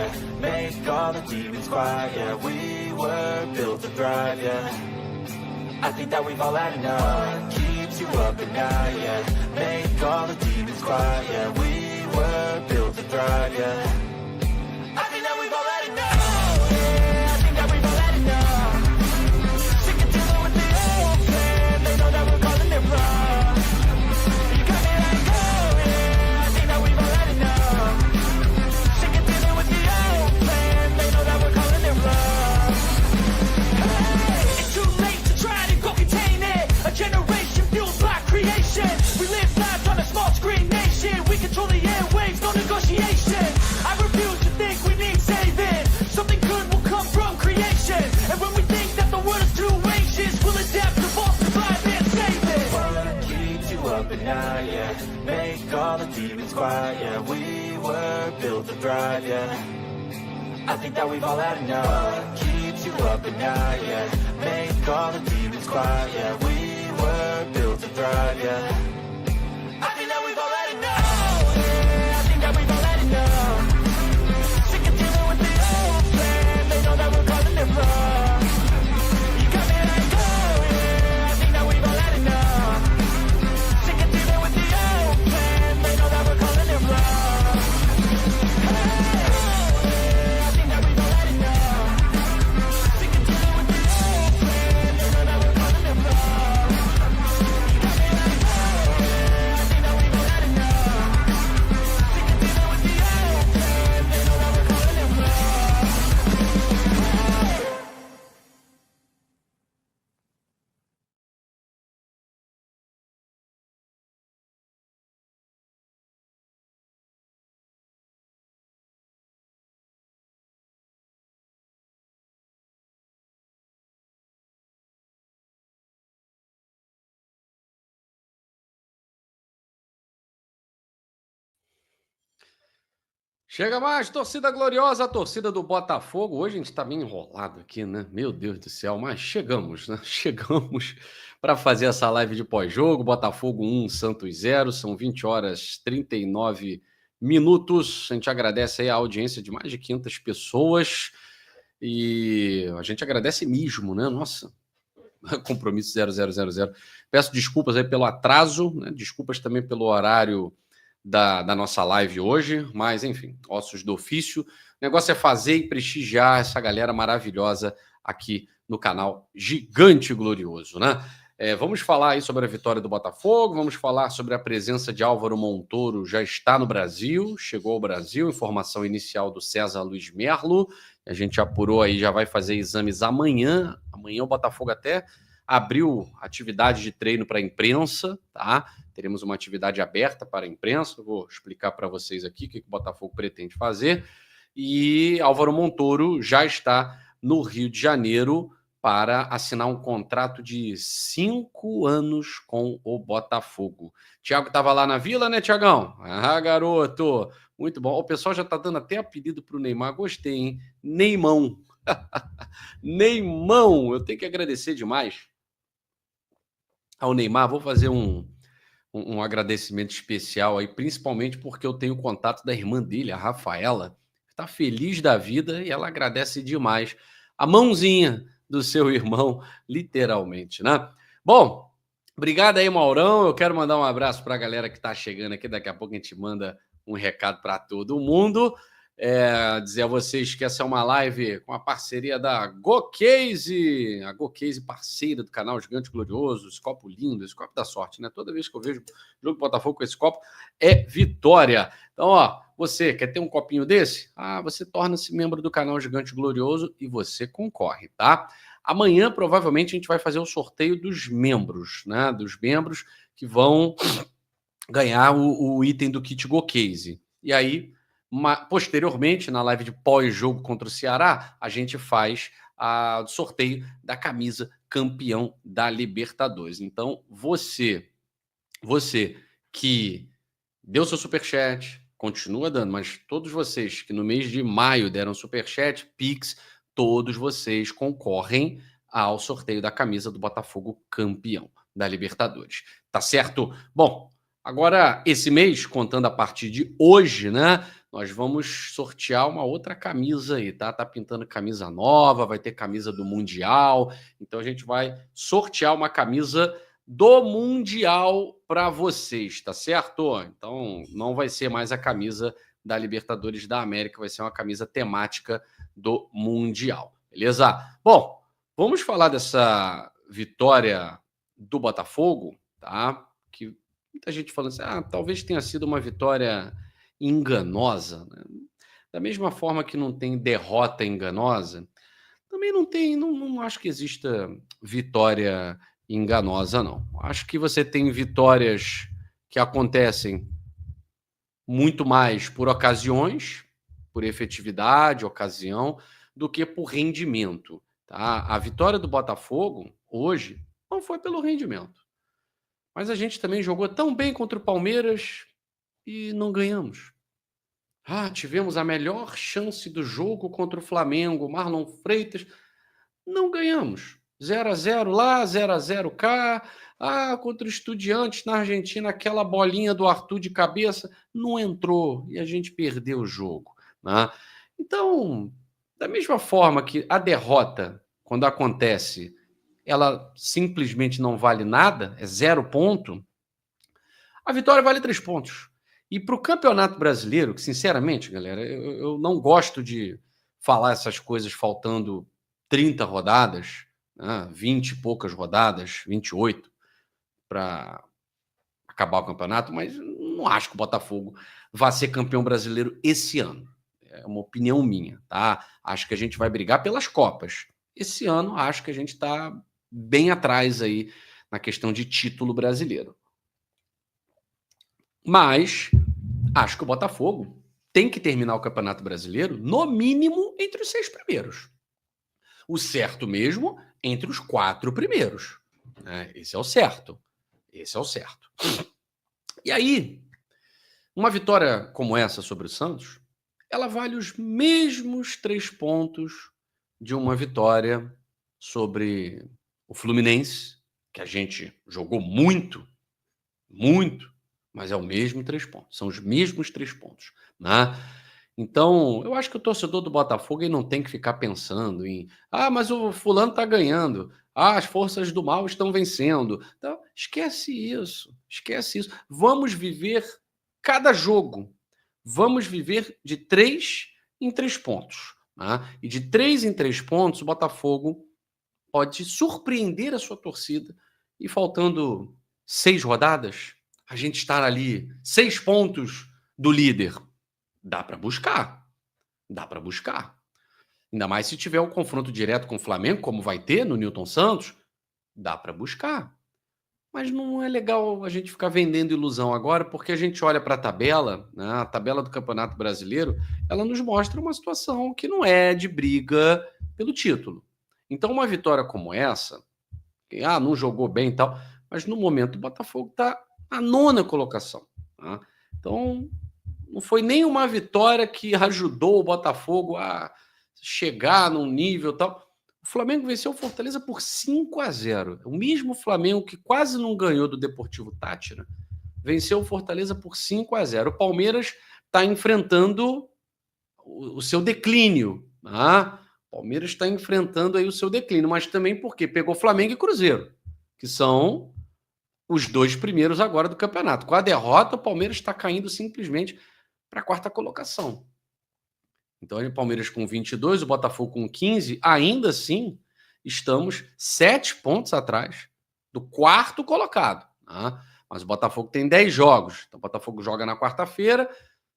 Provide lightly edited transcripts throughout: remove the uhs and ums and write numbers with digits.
yeah. Make all the demons quiet, yeah. We were built to thrive, yeah. I think that we've all had enough. Keeps you up at night, yeah. Make all the demons quiet, yeah. We were built to thrive, yeah. I think that we've all had enough. Yeah, I think that we've all had enough. Sick of dealing with the old plan. They know that we're calling it wrong. You got me like, oh yeah, I think that we've all had enough. Sick of dealing with the old plan. They know that we're calling it wrong. Hey, it's too late to try to go contain it. A generation fueled by creation. We live lives on a small screen nation. We control the airwaves, no negotiation. I refuse to think we need saving. Something good will come from creation. And when we think that the world is too anxious, we'll adapt, evolve, survive, and save it. What keeps you up at night, yeah. Make all the demons quiet, yeah. We were built to thrive, yeah. I think that we've all had enough. Keeps you up at night, yeah. Make all the demons quiet, yeah. We were built to thrive, yeah. I think that we've all had enough. Yeah, I think that we've all had enough. Sick of dealing with the old plan. They know that we're calling it wrong. You got me like, oh yeah, I think that we've all had enough. Sick of dealing with the old plan. They know that we're calling it wrong. Hey, oh yeah, I think that we've all had enough. Sick of dealing with the old plan. They know that we're calling it wrong. You got me like, oh yeah, I think that we've all had enough. Sick of dealing with the old plan. They know that we're calling it wrong. Chega mais, torcida gloriosa, a torcida do Botafogo. Hoje a gente está meio enrolado aqui, né? Meu Deus do céu, mas chegamos, né? Chegamos para fazer essa live de pós-jogo. Botafogo 1, Santos 0. São 20 horas 39 minutos. A gente agradece aí a audiência de mais de 500 pessoas. E a gente agradece mesmo, né? Nossa, compromisso 0000. Peço desculpas aí pelo atraso, né? Desculpas também pelo horário da nossa live hoje, mas enfim, ossos do ofício. O negócio é fazer e prestigiar essa galera maravilhosa aqui no canal Gigante e Glorioso, né? Vamos falar aí sobre a vitória do Botafogo, vamos falar sobre a presença de Álvaro Montoro, já está no Brasil, chegou ao Brasil, informação inicial do César Luiz Merlo, a gente apurou aí, já vai fazer exames amanhã o Botafogo até abriu atividade de treino para a imprensa, tá? Teremos uma atividade aberta para a imprensa, eu vou explicar para vocês aqui o que o Botafogo pretende fazer, e Álvaro Montoro já está no Rio de Janeiro para assinar um contrato de 5 anos com o Botafogo. Thiago estava lá na Vila, né, Thiagão? Ah, garoto! Muito bom. O pessoal já está dando até apelido para o Neymar. Gostei, hein? Neymão. Neymão. Eu tenho que agradecer demais ao Neymar. Vou fazer um agradecimento especial aí, principalmente porque eu tenho o contato da irmã dele, a Rafaela, que está feliz da vida e ela agradece demais a mãozinha do seu irmão, literalmente, né? Bom, obrigado aí, Maurão. Eu quero mandar um abraço para a galera que está chegando aqui. Daqui a pouco a gente manda um recado para todo mundo. Dizer a vocês que essa é uma live com a parceria da GoCase, a GoCase parceira do canal Gigante Glorioso, esse copo lindo, esse copo da sorte, né? Toda vez que eu vejo jogo do Botafogo com esse copo, é vitória. Então, ó, você quer ter um copinho desse? Você torna-se membro do canal Gigante Glorioso e você concorre, tá? Amanhã, provavelmente, a gente vai fazer o sorteio dos membros, né? Dos membros que vão ganhar o item do kit GoCase. E aí, posteriormente, na live de pós-jogo contra o Ceará, a gente faz o sorteio da camisa campeão da Libertadores. Então, você que deu seu superchat, continua dando, mas todos vocês que no mês de maio deram superchat, Pix, todos vocês concorrem ao sorteio da camisa do Botafogo campeão da Libertadores. Tá certo? Bom, agora esse mês, contando a partir de hoje, né? nós vamos sortear uma outra camisa aí, tá? Tá pintando camisa nova, vai ter camisa do Mundial. Então a gente vai sortear uma camisa do Mundial para vocês, tá certo? Então não vai ser mais a camisa da Libertadores da América, vai ser uma camisa temática do Mundial, beleza? Bom, vamos falar dessa vitória do Botafogo, tá? Que muita gente falando assim, talvez tenha sido uma vitória enganosa, né? Da mesma forma que não tem derrota enganosa, também não tem, não acho que exista vitória enganosa, não. Acho que você tem vitórias que acontecem muito mais por ocasiões, por efetividade, ocasião, do que por rendimento, tá? A vitória do Botafogo hoje não foi pelo rendimento, mas a gente também jogou tão bem contra o Palmeiras e não ganhamos. Tivemos a melhor chance do jogo contra o Flamengo, Marlon Freitas, não ganhamos. 0-0 lá, 0-0 cá. Contra o Estudiantes na Argentina, aquela bolinha do Arthur de cabeça não entrou e a gente perdeu o jogo, né? Então, da mesma forma que a derrota, quando acontece, ela simplesmente não vale nada, é 0 ponto, a vitória vale 3 pontos. E para o Campeonato Brasileiro, que sinceramente, galera, eu não gosto de falar essas coisas faltando 30 rodadas, né, 20 e poucas rodadas, 28, para acabar o campeonato, mas não acho que o Botafogo vá ser campeão brasileiro esse ano. É uma opinião minha, tá? Acho que a gente vai brigar pelas Copas. Esse ano, acho que a gente está bem atrás aí na questão de título brasileiro. Mas acho que o Botafogo tem que terminar o Campeonato Brasileiro, no mínimo, entre os 6 primeiros. O certo mesmo, entre os 4 primeiros. Esse é o certo. Esse é o certo. E aí, uma vitória como essa sobre o Santos, ela vale os mesmos 3 pontos de uma vitória sobre o Fluminense, que a gente jogou muito, mas é o mesmo 3 pontos. São os mesmos 3 pontos, né? Então, eu acho que o torcedor do Botafogo ele não tem que ficar pensando em mas o fulano está ganhando, as forças do mal estão vencendo. Então, esquece isso, esquece isso. Vamos viver cada jogo. Vamos viver de 3 em 3 pontos. Né? E de 3 em 3 pontos, o Botafogo pode surpreender a sua torcida e faltando 6 rodadas, a gente estar ali 6 pontos do líder. Dá para buscar. Dá para buscar. Ainda mais se tiver um confronto direto com o Flamengo, como vai ter no Newton Santos, dá para buscar. Mas não é legal a gente ficar vendendo ilusão agora, porque a gente olha para a tabela, né, a tabela do Campeonato Brasileiro, ela nos mostra uma situação que não é de briga pelo título. Então, uma vitória como essa, que, não jogou bem e tal, mas no momento o Botafogo está na 9ª colocação. Tá? Então, não foi nenhuma vitória que ajudou o Botafogo a chegar num nível tal. O Flamengo venceu o Fortaleza por 5-0. O mesmo Flamengo que quase não ganhou do Deportivo Táchira venceu o Fortaleza por 5-0. O Palmeiras está enfrentando o seu declínio. Tá? O Palmeiras está enfrentando aí o seu declínio, mas também porque pegou Flamengo e Cruzeiro, que são os 2 primeiros agora do campeonato. Com a derrota, o Palmeiras está caindo simplesmente para a 4ª colocação. Então, o Palmeiras com 22, o Botafogo com 15, ainda assim, estamos 7 pontos atrás do 4º colocado. Né? Mas o Botafogo tem 10 jogos. Então, o Botafogo joga na quarta-feira,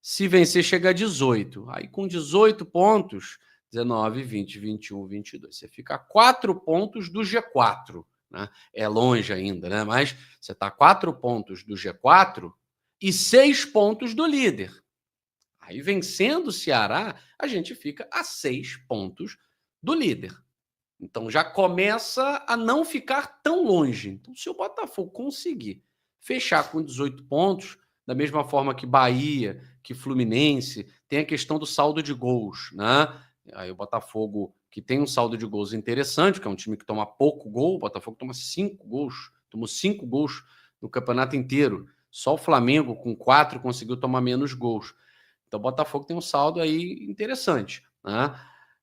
se vencer, chega a 18. Aí, com 18 pontos, 19, 20, 21, 22. Você fica a 4 pontos do G4. Né? É longe ainda, né? Mas você está a 4 pontos do G4 e 6 pontos do líder. Aí, vencendo o Ceará, a gente fica a 6 pontos do líder. Então, já começa a não ficar tão longe. Então, se o Botafogo conseguir fechar com 18 pontos, da mesma forma que Bahia, que Fluminense, tem a questão do saldo de gols, né? Aí o Botafogo, que tem um saldo de gols interessante, que é um time que toma pouco gol, o Botafogo toma 5 gols, tomou 5 gols no campeonato inteiro. Só o Flamengo, com 4, conseguiu tomar menos gols. Então o Botafogo tem um saldo aí interessante, né?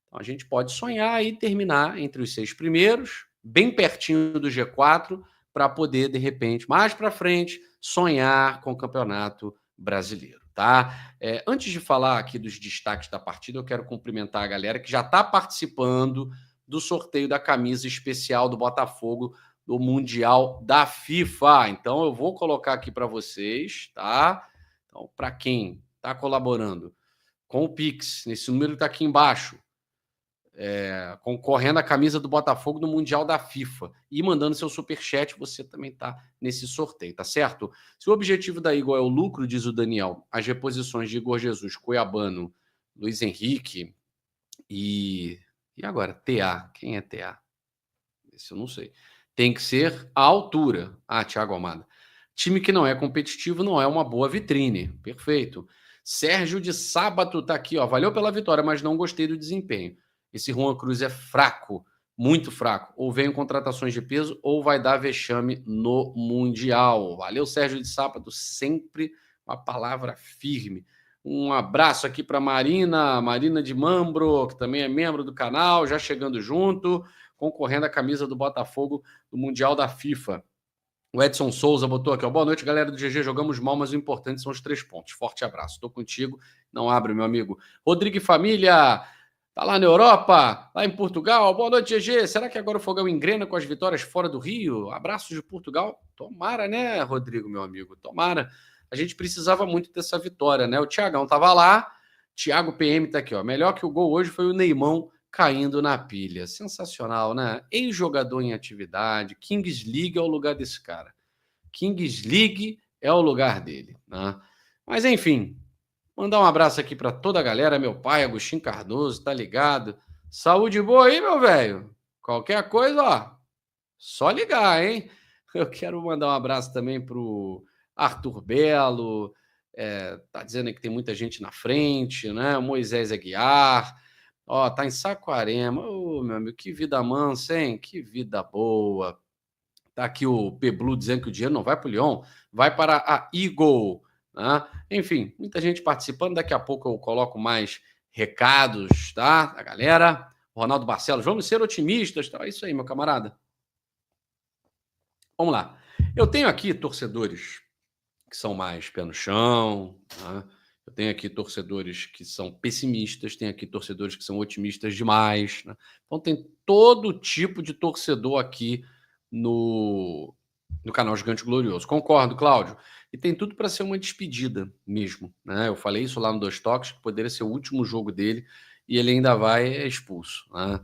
Então a gente pode sonhar e terminar entre os 6 primeiros, bem pertinho do G4, para poder, de repente, mais para frente, sonhar com o Campeonato Brasileiro, tá? Antes de falar aqui dos destaques da partida, eu quero cumprimentar a galera que já está participando do sorteio da camisa especial do Botafogo do Mundial da FIFA. Então eu vou colocar aqui para vocês, tá? Então, para quem está colaborando com o Pix, nesse número que está aqui embaixo, concorrendo à camisa do Botafogo no Mundial da FIFA e mandando seu superchat, você também está nesse sorteio, tá certo? Se o objetivo da Igor é o lucro, diz o Daniel, as reposições de Igor Jesus, Cuiabano, Luiz Henrique e agora? TA. Quem é TA? Esse eu não sei. Tem que ser a altura. Thiago Almada. Time que não é competitivo não é uma boa vitrine. Perfeito. Sérgio de Sábato tá aqui, ó. Valeu pela vitória, mas não gostei do desempenho. Esse Juan Cruz é fraco, muito fraco. Ou vem contratações de peso ou vai dar vexame no Mundial. Valeu, Sérgio de Sábato, sempre uma palavra firme. Um abraço aqui para Marina de Mambro, que também é membro do canal, já chegando junto, concorrendo à camisa do Botafogo do Mundial da FIFA. O Edson Souza botou aqui, ó. Boa noite, galera do GG. Jogamos mal, mas o importante são os 3 pontos. Forte abraço. Estou contigo. Não abre, meu amigo. Rodrigo e família. Tá lá na Europa, lá em Portugal. Boa noite, GG. Será que agora o Fogão engrena com as vitórias fora do Rio? Abraços de Portugal. Tomara, né, Rodrigo, meu amigo? Tomara. A gente precisava muito dessa vitória, né? O Thiagão tava lá. Thiago PM tá aqui, ó. Melhor que o gol hoje foi o Neymão caindo na pilha. Sensacional, né? Ex-jogador em atividade. Kings League é o lugar desse cara. Kings League é o lugar dele, né? Mas, enfim, mandar um abraço aqui para toda a galera. Meu pai, Agostinho Cardoso, tá ligado? Saúde boa aí, meu velho. Qualquer coisa, ó, só ligar, hein? Eu quero mandar um abraço também pro Arthur Belo. Tá dizendo aí que tem muita gente na frente, né? Moisés Aguiar. Ó, tá em Saquarema. Ô, meu amigo, que vida mansa, hein? Que vida boa. Tá aqui o Peblu dizendo que o dinheiro não vai para o Lyon, vai para a Eagle, né? Enfim, muita gente participando. Daqui a pouco eu coloco mais recados, tá? Da galera. Ronaldo Barcelos, vamos ser otimistas, tá? É isso aí, meu camarada. Vamos lá. Eu tenho aqui torcedores que são mais pé no chão, né? Eu tenho aqui torcedores que são pessimistas, tenho aqui torcedores que são otimistas demais, né? Então tem todo tipo de torcedor aqui no canal Gigante Glorioso. Concordo, Cláudio. E tem tudo para ser uma despedida mesmo, né? Eu falei isso lá no Dois Toques, que poderia ser o último jogo dele e ele ainda vai expulso, né?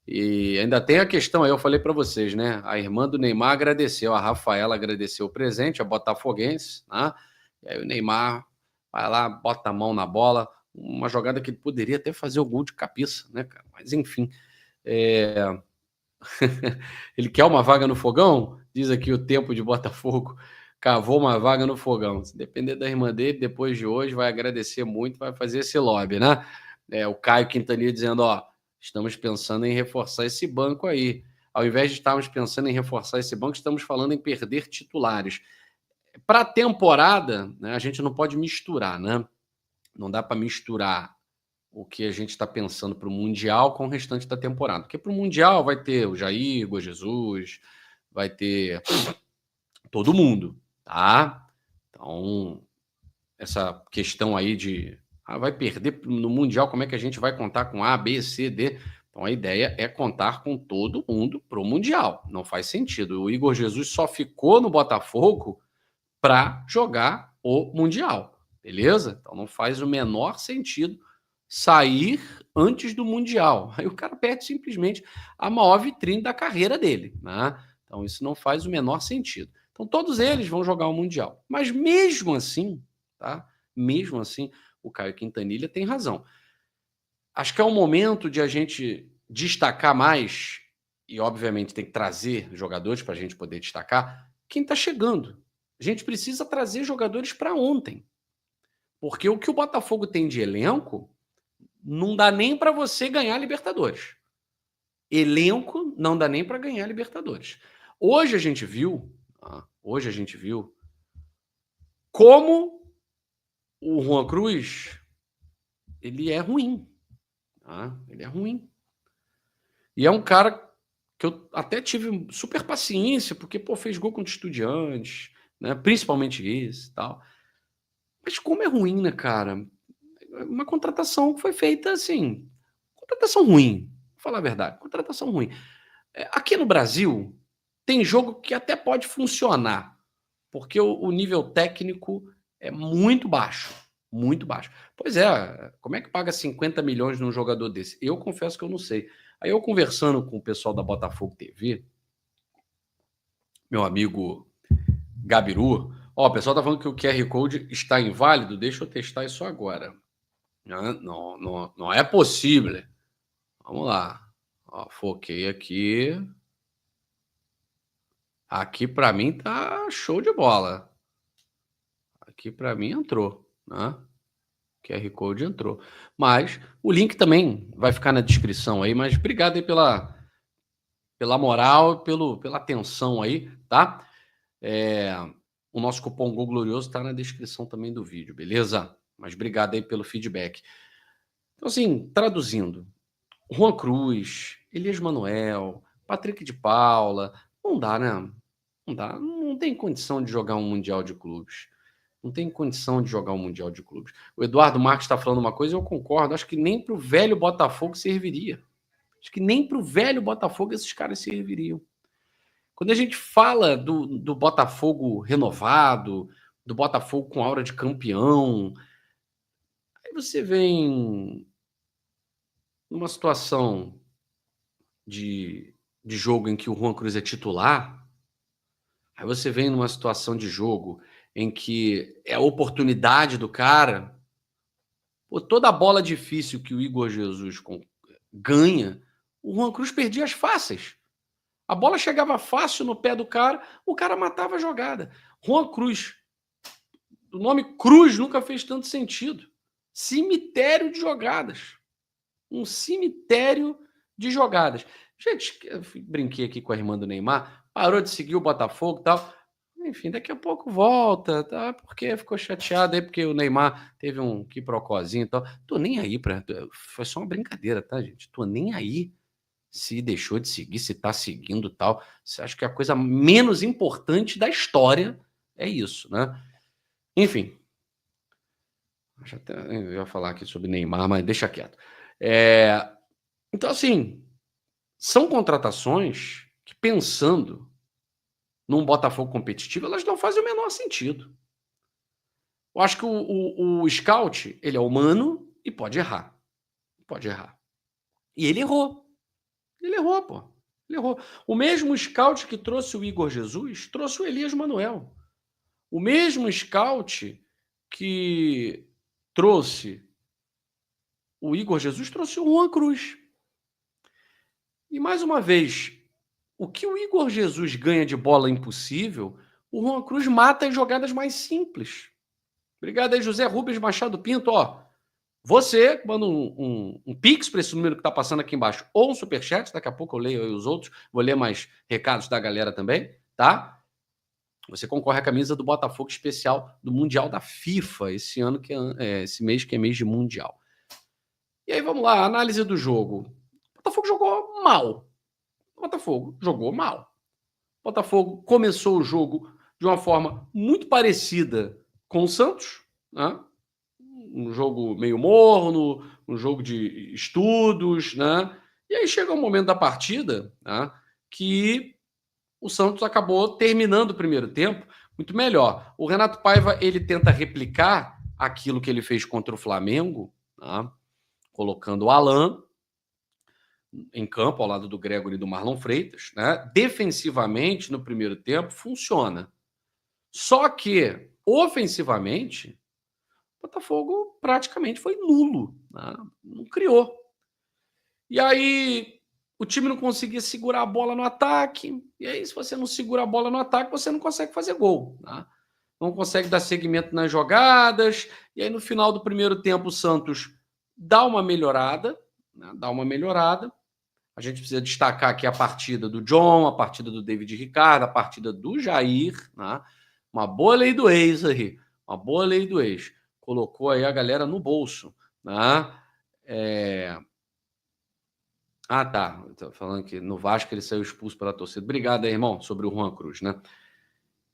E ainda tem a questão aí, eu falei para vocês, né? A irmã do Neymar agradeceu, a Rafaela agradeceu o presente, a botafoguense, né? E aí o Neymar vai lá, bota a mão na bola, uma jogada que ele poderia até fazer o gol de cabeça, né, cara? Mas enfim, ele quer uma vaga no fogão? Diz aqui o tempo de Botafogo, cavou uma vaga no fogão. Se depender da irmã dele, depois de hoje, vai agradecer muito, vai fazer esse lobby, né? O Caio Quintanilha dizendo, ó, estamos pensando em reforçar esse banco aí. Ao invés de estarmos pensando em reforçar esse banco, estamos falando em perder titulares. Para a temporada, né, a gente não pode misturar, né? Não dá para misturar o que a gente está pensando para o Mundial com o restante da temporada. Porque para o Mundial vai ter o Jair, o Jesus, vai ter todo mundo, tá? Então, essa questão aí de vai perder no Mundial, como é que a gente vai contar com A, B, C, D? Então, a ideia é contar com todo mundo para o Mundial. Não faz sentido. O Igor Jesus só ficou no Botafogo para jogar o Mundial, beleza? Então, não faz o menor sentido sair antes do Mundial. Aí o cara perde simplesmente a maior vitrine da carreira dele, né? Então, isso não faz o menor sentido. Então, todos eles vão jogar o Mundial. Mas mesmo assim, tá? Mesmo assim, o Caio Quintanilha tem razão. Acho que é o momento de a gente destacar mais, e obviamente tem que trazer jogadores para a gente poder destacar, quem está chegando. A gente precisa trazer jogadores para ontem. Porque o que o Botafogo tem de elenco não dá nem para você ganhar Libertadores. Elenco não dá nem para ganhar Libertadores. Hoje a gente viu como o Juan Cruz ele é ruim. Tá? Ele é ruim. E é um cara que eu até tive super paciência, porque pô, fez gol contra Estudiantes, né? Principalmente esse e tal. Mas como é ruim, né, cara? Uma contratação que foi feita assim. Contratação ruim. Vou falar a verdade. Contratação ruim. Aqui no Brasil, tem jogo que até pode funcionar, porque o nível técnico é muito baixo. Muito baixo. Pois é, como é que paga 50 milhões num jogador desse? Eu confesso que eu não sei. Aí eu conversando com o pessoal da Botafogo TV, meu amigo Gabiru, ó, o pessoal tá falando que o QR Code está inválido, deixa eu testar isso agora. Não é possível. Vamos lá. Ó, foquei aqui. Aqui para mim tá show de bola. Aqui para mim entrou, né? QR Code entrou. Mas o link também vai ficar na descrição aí, mas obrigado aí pela moral, pela atenção aí, tá? O nosso cupom Gol Glorioso está na descrição também do vídeo, beleza? Mas obrigado aí pelo feedback. Então, assim, traduzindo, Juan Cruz, Elias Manuel, Patrick de Paula, não dá, né? Não dá, não tem condição de jogar um Mundial de Clubes. Não tem condição de jogar um Mundial de Clubes. O Eduardo Marques está falando uma coisa e eu concordo. Acho que nem para o velho Botafogo serviria. Acho que nem para o velho Botafogo esses caras serviriam. Quando a gente fala do Botafogo renovado, do Botafogo com aura de campeão, aí você vem numa situação de jogo em que o Juan Cruz é titular, aí você vem numa situação de jogo em que é a oportunidade do cara. Pô, toda a bola difícil que o Igor Jesus ganha, o Juan Cruz perdia as fáceis. A bola chegava fácil no pé do cara, o cara matava a jogada. Juan Cruz. O nome Cruz nunca fez tanto sentido. Cemitério de jogadas. Um cemitério de jogadas. Gente, eu brinquei aqui com a irmã do Neymar, parou de seguir o Botafogo e tal. Enfim, daqui a pouco volta, tá? Porque ficou chateado aí, porque o Neymar teve um quiprocózinho e tal. Tô nem aí pra. Foi só uma brincadeira, tá, gente? Tô nem aí se deixou de seguir, se tá seguindo e tal. Você acha que a coisa menos importante da história é isso, né? Enfim. Eu ia falar aqui sobre Neymar, mas deixa quieto. Então, assim, são contratações que, pensando num Botafogo competitivo, elas não fazem o menor sentido. Eu acho que o scout, ele é humano e pode errar. Pode errar. E ele errou. Ele errou, pô. Ele errou. O mesmo scout que trouxe o Igor Jesus, trouxe o Elias Manuel. O mesmo scout que trouxe o Igor Jesus, trouxe o Juan Cruz. E, mais uma vez, o que o Igor Jesus ganha de bola impossível, o Juan Cruz mata em jogadas mais simples. Obrigado aí, José Rubens Machado Pinto. Ó, você manda um pix para esse número que está passando aqui embaixo, ou um superchat, daqui a pouco eu leio aí os outros, vou ler mais recados da galera também, tá? Você concorre à camisa do Botafogo especial do Mundial da FIFA, esse ano, esse mês que é mês de Mundial. E aí, vamos lá, análise do jogo. O Botafogo jogou mal. O Botafogo jogou mal. O Botafogo começou o jogo de uma forma muito parecida com o Santos, né? Um jogo meio morno, um jogo de estudos, né? E aí chega um momento da partida, né, que o Santos acabou terminando o primeiro tempo muito melhor. O Renato Paiva, ele tenta replicar aquilo que ele fez contra o Flamengo, né, colocando o Alan em campo ao lado do Gregory e do Marlon Freitas, né? Defensivamente, no primeiro tempo, funciona. Só que, ofensivamente, o Botafogo praticamente foi nulo, né? Não criou. E aí, o time não conseguia segurar a bola no ataque. E aí, se você não segura a bola no ataque, você não consegue fazer gol, né? Não consegue dar seguimento nas jogadas. E aí, no final do primeiro tempo, o Santos dá uma melhorada, né? Dá uma melhorada. A gente precisa destacar aqui a partida do John, a partida do David Ricardo, a partida do Jair, né? Uma boa lei do ex aí, uma boa lei do ex. Colocou aí a galera no bolso, né? Ah, tá. Tô falando que no Vasco ele saiu expulso pela torcida. Obrigado aí, irmão, sobre o Juan Cruz, né?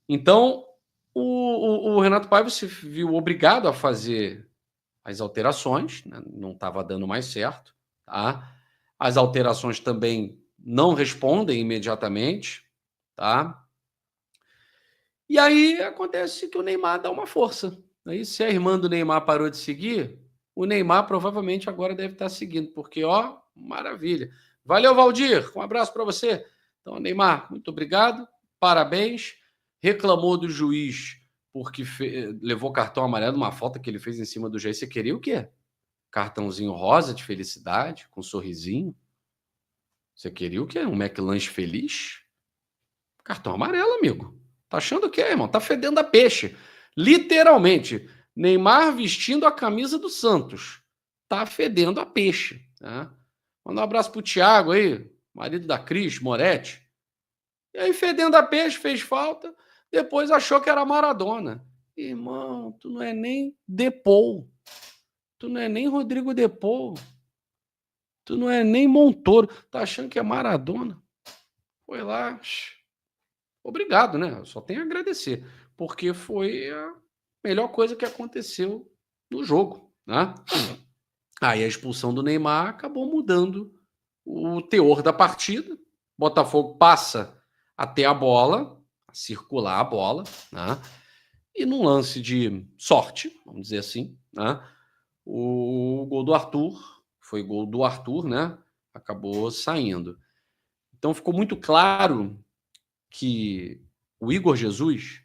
Então, o Renato Paiva se viu obrigado a fazer as alterações, né? Não estava dando mais certo, tá? As alterações também não respondem imediatamente, tá? E aí acontece que o Neymar dá uma força. Aí, se a irmã do Neymar parou de seguir, o Neymar provavelmente agora deve estar seguindo, porque, ó, maravilha. Valeu, Valdir. Um abraço para você. Então, Neymar, muito obrigado. Parabéns. Reclamou do juiz porque levou cartão amarelo numa falta que ele fez em cima do Jair. Você queria o quê? Cartãozinho rosa de felicidade, com um sorrisinho? Você queria o quê? Um McLanche feliz? Cartão amarelo, amigo. Tá achando o quê, irmão? Tá fedendo a peixe. Literalmente. Neymar vestindo a camisa do Santos. Tá fedendo a peixe. Né? Manda um abraço pro Thiago aí, marido da Cris Moretti. E aí, fedendo a peixe, fez falta. Depois achou que era Maradona. Irmão, tu não é nem Depou. Tu não é nem Rodrigo Depou. Tu não é nem Montoro. Tá achando que é Maradona? Foi lá. Obrigado, né? Eu só tenho a agradecer, porque foi a melhor coisa que aconteceu no jogo, né? Aí a expulsão do Neymar acabou mudando o teor da partida. Botafogo passa a ter a bola, a circular a bola, né? E num lance de sorte, vamos dizer assim, né? O gol do Arthur, foi gol do Arthur, né? Acabou saindo. Então ficou muito claro que o Igor Jesus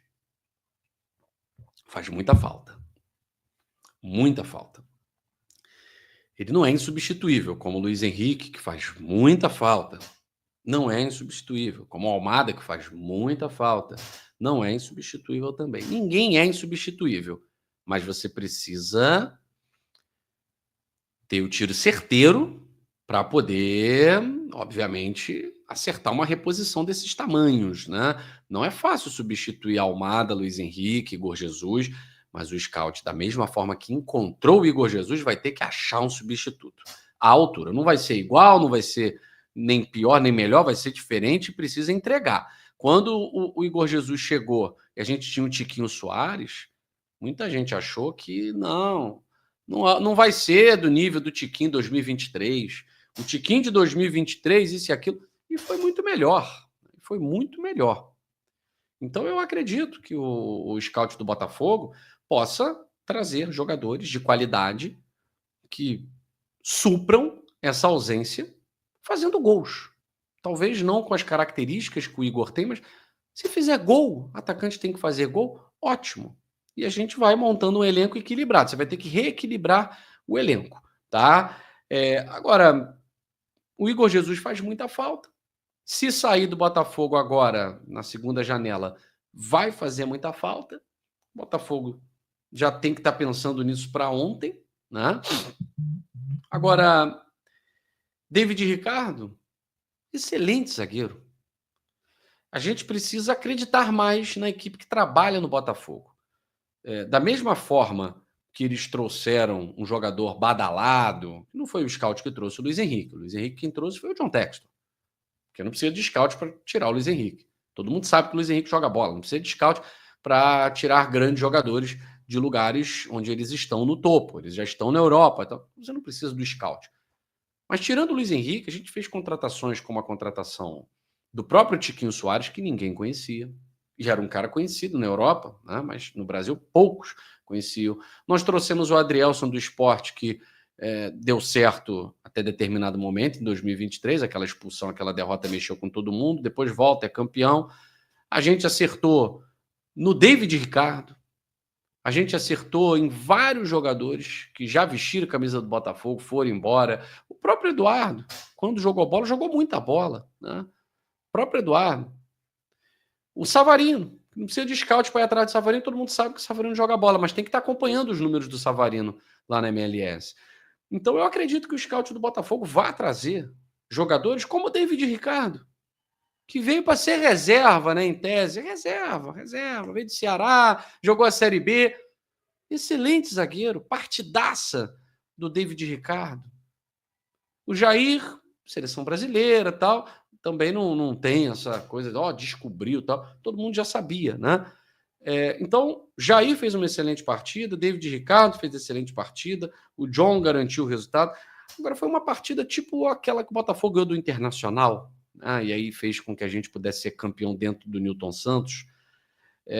faz muita falta. Muita falta. Ele não é insubstituível, como o Luiz Henrique, que faz muita falta. Não é insubstituível, como o Almada, que faz muita falta. Não é insubstituível também. Ninguém é insubstituível, mas você precisa ter o tiro certeiro para poder, obviamente, acertar uma reposição desses tamanhos, né? Não é fácil substituir Almada, Luiz Henrique, Igor Jesus, mas o scout, da mesma forma que encontrou o Igor Jesus, vai ter que achar um substituto. A altura não vai ser igual, não vai ser nem pior, nem melhor, vai ser diferente e precisa entregar. Quando o Igor Jesus chegou e a gente tinha o Tiquinho Soares, muita gente achou que não vai ser do nível do Tiquinho 2023. O Tiquinho de 2023, isso e aquilo, e foi muito melhor. Foi muito melhor. Então eu acredito que o scout do Botafogo possa trazer jogadores de qualidade que supram essa ausência fazendo gols. Talvez não com as características que o Igor tem, mas se fizer gol, atacante tem que fazer gol, ótimo. E a gente vai montando um elenco equilibrado. Você vai ter que reequilibrar o elenco, tá? Agora, o Igor Jesus faz muita falta. Se sair do Botafogo agora, na segunda janela, vai fazer muita falta. O Botafogo já tem que estar pensando nisso para ontem, né? Agora, David Ricardo, excelente zagueiro. A gente precisa acreditar mais na equipe que trabalha no Botafogo. Da mesma forma que eles trouxeram um jogador badalado, não foi o scout que trouxe o Luiz Henrique. O Luiz Henrique quem trouxe foi o John Texton. Porque não precisa de scout para tirar o Luiz Henrique. Todo mundo sabe que o Luiz Henrique joga bola. Não precisa de scout para tirar grandes jogadores de lugares onde eles estão no topo. Eles já estão na Europa. Então você não precisa do scout. Mas tirando o Luiz Henrique, a gente fez contratações como a contratação do próprio Tiquinho Soares, que ninguém conhecia. Já era um cara conhecido na Europa, né? Mas no Brasil poucos conheciam. Nós trouxemos o Adrielson do Sport, que deu certo até determinado momento, em 2023, aquela expulsão, aquela derrota mexeu com todo mundo, depois volta, é campeão. A gente acertou no David Ricardo, a gente acertou em vários jogadores que já vestiram a camisa do Botafogo, foram embora. O próprio Eduardo, quando jogou bola, jogou muita bola, né? O próprio Eduardo. O Savarino, não precisa de scout para ir atrás do Savarino, todo mundo sabe que o Savarino joga bola, mas tem que estar acompanhando os números do Savarino lá na MLS. Então eu acredito que o scout do Botafogo vai trazer jogadores como o David Ricardo, que veio para ser reserva, né, em tese. Reserva, veio de Ceará, jogou a Série B. Excelente zagueiro, partidaça do David Ricardo. O Jair, seleção brasileira, tal, também não tem essa coisa de descobriu, tal. Todo mundo já sabia, né? Então, Jair fez uma excelente partida, David Ricardo fez excelente partida, o John garantiu o resultado. Agora, foi uma partida tipo aquela que o Botafogo ganhou do Internacional, né? E aí fez com que a gente pudesse ser campeão dentro do Newton Santos.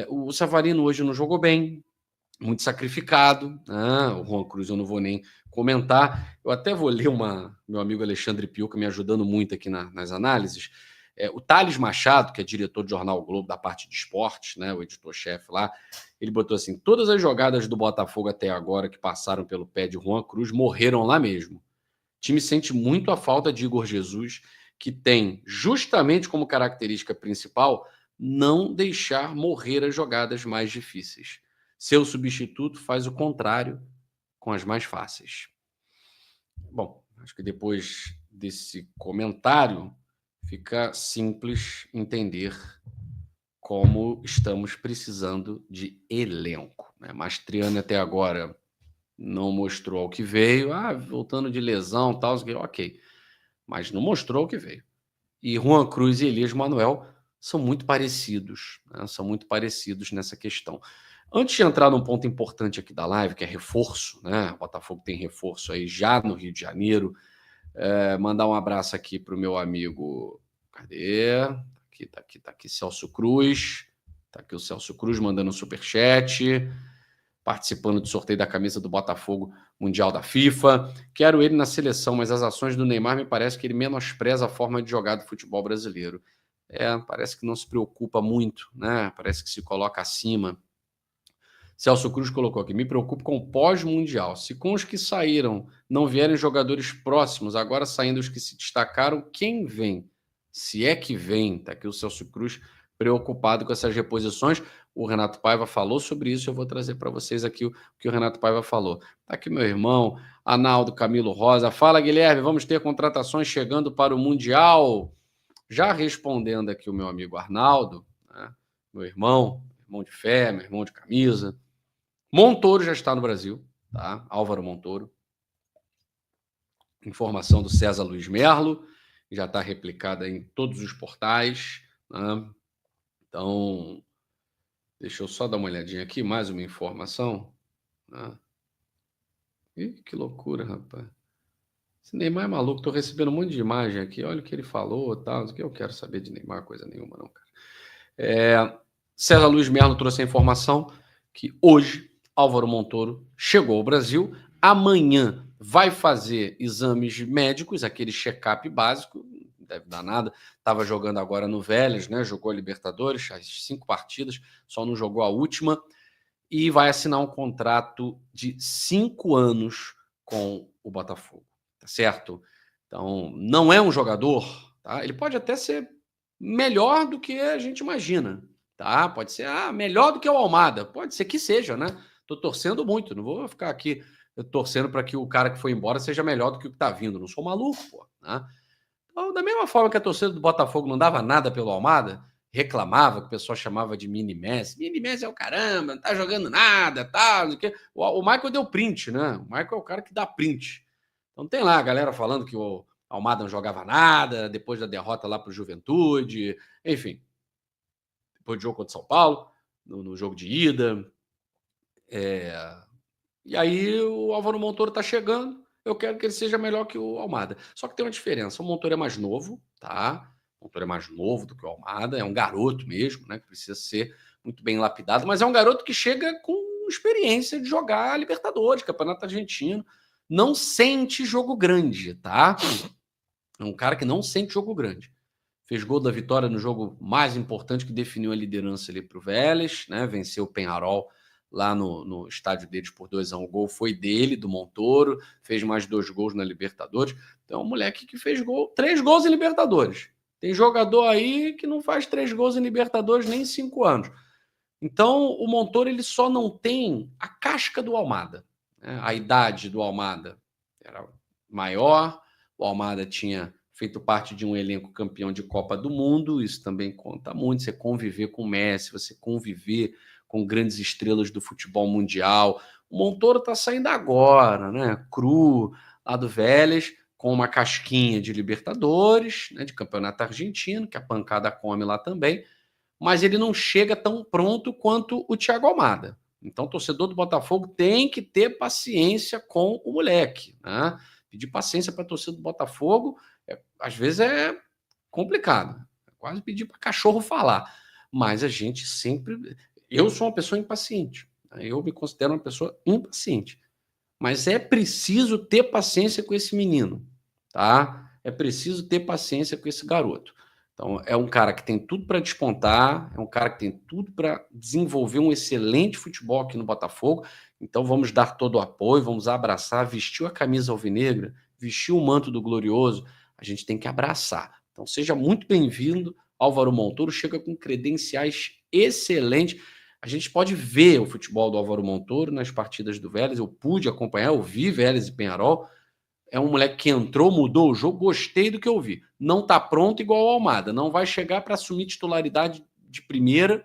O Savarino hoje não jogou bem, muito sacrificado, né? O Juan Cruz eu não vou nem comentar. Eu até vou ler meu amigo Alexandre Piuca me ajudando muito aqui nas análises. O Thales Machado, que é diretor do Jornal Globo, da parte de esportes, né, o editor-chefe lá, ele botou assim: todas as jogadas do Botafogo até agora que passaram pelo pé de Juan Cruz morreram lá mesmo. O time sente muito a falta de Igor Jesus, que tem justamente como característica principal não deixar morrer as jogadas mais difíceis. Seu substituto faz o contrário com as mais fáceis. Bom, acho que depois desse comentário fica simples entender como estamos precisando de elenco, né? Mastriani até agora não mostrou o que veio. Voltando de lesão, tal, ok. Mas não mostrou o que veio. E Juan Cruz e Elias Manuel são muito parecidos, né? São muito parecidos nessa questão. Antes de entrar num ponto importante aqui da live, que é reforço, né? O Botafogo tem reforço aí já no Rio de Janeiro. Mandar um abraço aqui para o meu amigo. Cadê? Tá aqui Celso Cruz. Tá aqui o Celso Cruz mandando um superchat, participando do sorteio da camisa do Botafogo Mundial da FIFA. Quero ele na seleção, mas as ações do Neymar me parece que ele menospreza a forma de jogar do futebol brasileiro. Parece que não se preocupa muito, né? Parece que se coloca acima. Celso Cruz colocou aqui: me preocupo com o pós-mundial. Se com os que saíram não vierem jogadores próximos, agora saindo os que se destacaram, quem vem? Se é que vem. Tá aqui o Celso Cruz preocupado com essas reposições. O Renato Paiva falou sobre isso, eu vou trazer para vocês aqui o que o Renato Paiva falou. Tá aqui meu irmão, Analdo Camilo Rosa. Fala, Guilherme, vamos ter contratações chegando para o Mundial? Já respondendo aqui o meu amigo Arnaldo, né? Meu irmão de fé, meu irmão de camisa. Montoro já está no Brasil, tá? Álvaro Montoro. Informação do César Luiz Merlo, já está replicada em todos os portais, né? Então, deixa eu só dar uma olhadinha aqui, mais uma informação, né? Ih, que loucura, rapaz. Esse Neymar é maluco, tô recebendo um monte de imagem aqui, olha o que ele falou, tal, o que eu quero saber de Neymar, coisa nenhuma não, cara. César Luiz Merlo trouxe a informação que hoje Álvaro Montoro chegou ao Brasil, amanhã vai fazer exames médicos, aquele check-up básico, não deve dar nada, estava jogando agora no Vélez, né? Jogou a Libertadores, as 5 partidas, só não jogou a última, e vai assinar um contrato de 5 anos com o Botafogo, tá certo? Então, não é um jogador, tá? Ele pode até ser melhor do que a gente imagina, tá? Pode ser melhor do que o Almada, pode ser que seja, né? Tô torcendo muito, não vou ficar aqui torcendo para que o cara que foi embora seja melhor do que o que tá vindo, não sou maluco, pô, né? Então, da mesma forma que a torcida do Botafogo não dava nada pelo Almada, reclamava, que o pessoal chamava de mini Messi. Mini Messi é o caramba, não tá jogando nada, tal, não sei o quê. O Michael deu print, né? O Michael é o cara que dá print. Então tem lá a galera falando que o Almada não jogava nada, depois da derrota lá pro Juventude, enfim. Depois do jogo contra o São Paulo, no jogo de ida. E aí o Álvaro Montoro tá chegando, eu quero que ele seja melhor que o Almada. Só que tem uma diferença, o Montoro é mais novo, tá? O Montoro é mais novo do que o Almada, é um garoto mesmo, né? Que precisa ser muito bem lapidado, mas é um garoto que chega com experiência de jogar Libertadores, Campeonato Argentino, não sente jogo grande, tá? É um cara que não sente jogo grande. Fez gol da vitória no jogo mais importante que definiu a liderança ali pro Vélez, né? Venceu o Peñarol lá no estádio deles por 2-1. O gol foi dele, do Montoro, fez mais 2 gols na Libertadores. Então é um moleque que fez 3 gols em Libertadores. Tem jogador aí que não faz 3 gols em Libertadores nem em 5 anos. Então o Montoro ele só não tem a casca do Almada, né? A idade do Almada era maior, o Almada tinha feito parte de um elenco campeão de Copa do Mundo, isso também conta muito, você conviver com o Messi, você conviver com grandes estrelas do futebol mundial. O Montoro está saindo agora, né? Cru, lá do Vélez, com uma casquinha de Libertadores, né? De campeonato argentino, que a pancada come lá também, mas ele não chega tão pronto quanto o Thiago Almada. Então, o torcedor do Botafogo tem que ter paciência com o moleque, né? Pedir paciência para a torcida do Botafogo, às vezes é complicado. É quase pedir para cachorro falar. Mas a gente sempre... Eu sou uma pessoa impaciente. Eu me considero uma pessoa impaciente. Mas é preciso ter paciência com esse menino, tá? É preciso ter paciência com esse garoto. Então, é um cara que tem tudo para despontar, é um cara que tem tudo para desenvolver um excelente futebol aqui no Botafogo. Então, vamos dar todo o apoio, vamos abraçar, vestiu a camisa alvinegra, vestiu o manto do glorioso, a gente tem que abraçar. Então, seja muito bem-vindo, Álvaro Montoro, chega com credenciais excelentes. A gente pode ver o futebol do Álvaro Montoro nas partidas do Vélez, eu pude acompanhar, eu vi Vélez e Peñarol. É um moleque que entrou, mudou o jogo, gostei do que eu vi. Não está pronto igual o Almada, não vai chegar para assumir titularidade de primeira,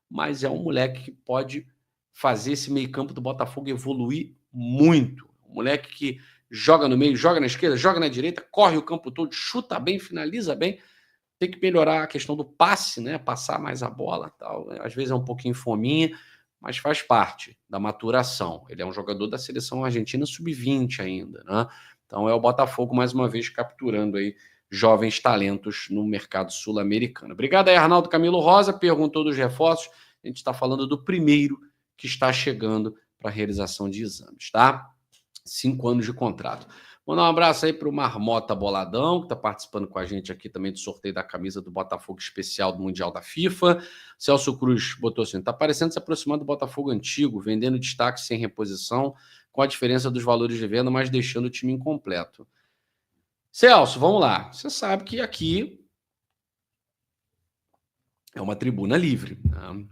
mas é um moleque que pode fazer esse meio-campo do Botafogo evoluir muito. Um moleque que joga no meio, joga na esquerda, joga na direita, corre o campo todo, chuta bem, finaliza bem. Tem que melhorar a questão do passe, né? Passar mais a bola, tal. Às vezes é um pouquinho fominha, mas faz parte da maturação. Ele é um jogador da seleção argentina sub-20 ainda, né? Então é o Botafogo, mais uma vez, capturando aí jovens talentos no mercado sul-americano. Obrigado aí, Arnaldo Camilo Rosa, perguntou dos reforços. A gente está falando do primeiro que está chegando para a realização de exames, tá? 5 anos de contrato. Mandar um abraço aí para o Marmota Boladão, que está participando com a gente aqui também do sorteio da camisa do Botafogo especial do Mundial da FIFA. Celso Cruz botou assim, está parecendo se aproximar do Botafogo antigo, vendendo destaque sem reposição, com a diferença dos valores de venda, mas deixando o time incompleto. Celso, vamos lá. Você sabe que aqui é uma tribuna livre, né?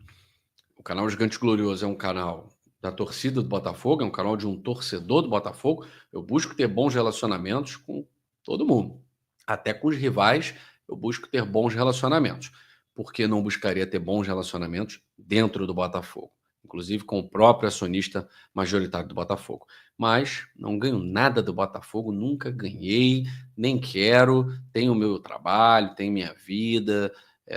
O canal Gigante Glorioso é um canal da torcida do Botafogo, é um canal de um torcedor do Botafogo. Eu busco ter bons relacionamentos com todo mundo. Até com os rivais, eu busco ter bons relacionamentos. Por que não buscaria ter bons relacionamentos dentro do Botafogo? Inclusive com o próprio acionista majoritário do Botafogo. Mas não ganho nada do Botafogo, nunca ganhei, nem quero. Tenho o meu trabalho, tenho minha vida.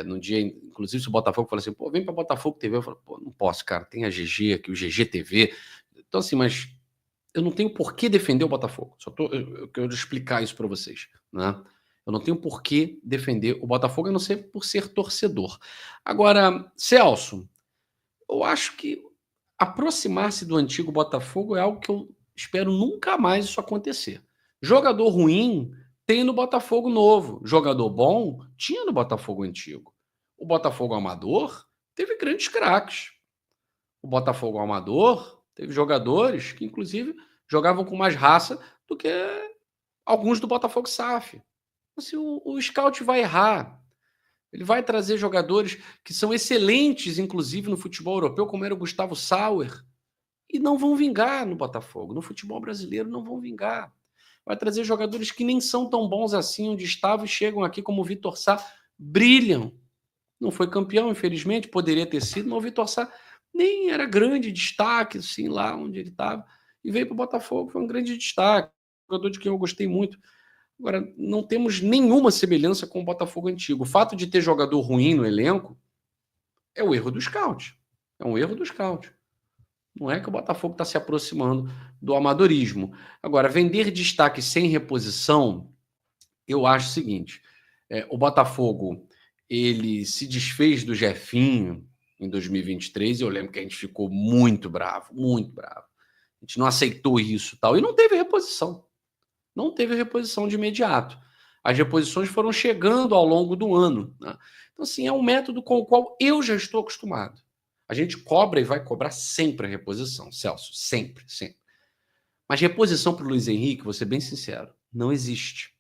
No dia, inclusive, se o Botafogo fala assim, pô, vem para Botafogo TV, eu falo, pô, não posso, cara, tem a GG aqui, o GG TV. Então, assim, mas eu não tenho por que defender o Botafogo. Eu quero explicar isso para vocês, né? Eu não tenho por que defender o Botafogo, a não ser por ser torcedor. Agora, Celso, eu acho que aproximar-se do antigo Botafogo é algo que eu espero nunca mais isso acontecer. Jogador ruim tem no Botafogo novo. Jogador bom tinha no Botafogo antigo. O Botafogo amador teve grandes craques. O Botafogo amador teve jogadores que, inclusive, jogavam com mais raça do que alguns do Botafogo SAF. Assim, o scout vai errar. Ele vai trazer jogadores que são excelentes, inclusive, no futebol europeu, como era o Gustavo Sauer, e não vão vingar no Botafogo. No futebol brasileiro, não vão vingar. Vai trazer jogadores que nem são tão bons assim onde estavam e chegam aqui como o Vitor Sá, brilham. Não foi campeão, infelizmente, poderia ter sido, mas o Vitor Sá nem era grande destaque, assim, lá onde ele estava. E veio para o Botafogo, foi um grande destaque, um jogador de quem eu gostei muito. Agora, não temos nenhuma semelhança com o Botafogo antigo. O fato de ter jogador ruim no elenco é o erro do scout. É um erro do scout. Não é que o Botafogo está se aproximando do amadorismo. Agora, vender destaque sem reposição, eu acho o seguinte, o Botafogo ele se desfez do Jefinho em 2023 e eu lembro que a gente ficou muito bravo, muito bravo. A gente não aceitou isso e tal, e não teve reposição. Não teve reposição de imediato. As reposições foram chegando ao longo do ano, né? Então, assim, é um método com o qual eu já estou acostumado. A gente cobra e vai cobrar sempre a reposição, Celso, sempre, sempre. Mas reposição para o Luiz Henrique, vou ser bem sincero, não existe.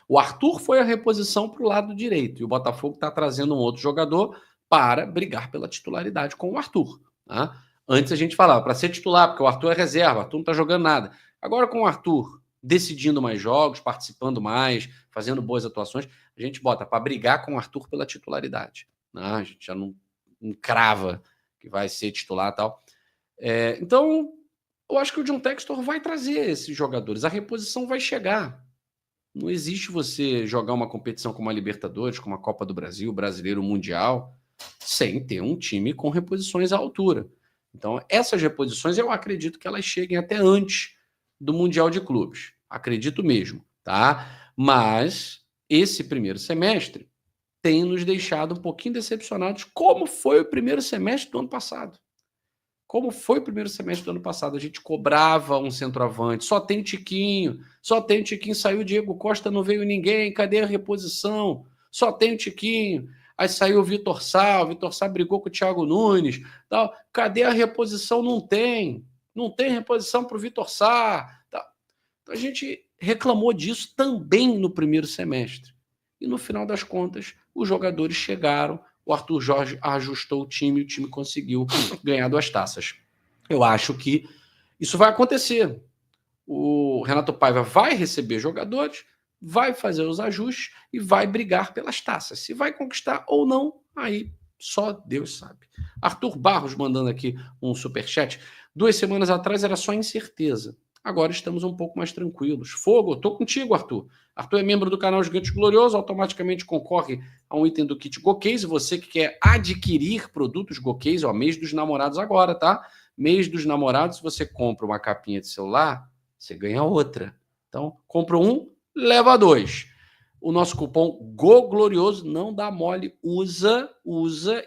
O Arthur foi a reposição para o lado direito e o Botafogo está trazendo um outro jogador para brigar pela titularidade com o Arthur, tá? Antes a gente falava para ser titular, porque o Arthur é reserva, o Arthur não está jogando nada. Agora com o Arthur decidindo mais jogos, participando mais, fazendo boas atuações, a gente bota para brigar com o Arthur pela titularidade, né? A gente já não crava que vai ser titular e tal. Então, eu acho que o John Textor vai trazer esses jogadores. A reposição vai chegar. Não existe você jogar uma competição como a Libertadores, como a Copa do Brasil, Brasileiro, Mundial, sem ter um time com reposições à altura. Então, essas reposições, eu acredito que elas cheguem até antes do Mundial de Clubes. Acredito mesmo, tá? Mas esse primeiro semestre tem nos deixado um pouquinho decepcionados, como foi o primeiro semestre do ano passado. Como foi o primeiro semestre do ano passado? A gente cobrava um centroavante, só tem Tiquinho, saiu o Diego Costa, não veio ninguém, cadê a reposição? Só tem o Tiquinho. Aí saiu o Vitor Sá brigou com o Thiago Nunes, tal. Cadê a reposição? Não tem reposição para o Vitor Sá. Tal. Então a gente reclamou disso também no primeiro semestre. E no final das contas, os jogadores chegaram, o Arthur Jorge ajustou o time conseguiu ganhar 2 taças. Eu acho que isso vai acontecer. O Renato Paiva vai receber jogadores, vai fazer os ajustes e vai brigar pelas taças. Se vai conquistar ou não, aí só Deus sabe. Arthur Barros mandando aqui um superchat. 2 semanas atrás era só incerteza. Agora estamos um pouco mais tranquilos. Fogo, tô contigo, Arthur. Arthur é membro do canal Gigante Glorioso, automaticamente concorre a um item do kit GoCase. Você que quer adquirir produtos GoCase, mês dos namorados agora, tá? Mês dos namorados, você compra uma capinha de celular, você ganha outra. Então, compra um, leva 2. O nosso cupom GOGLORIOSO não dá mole, usa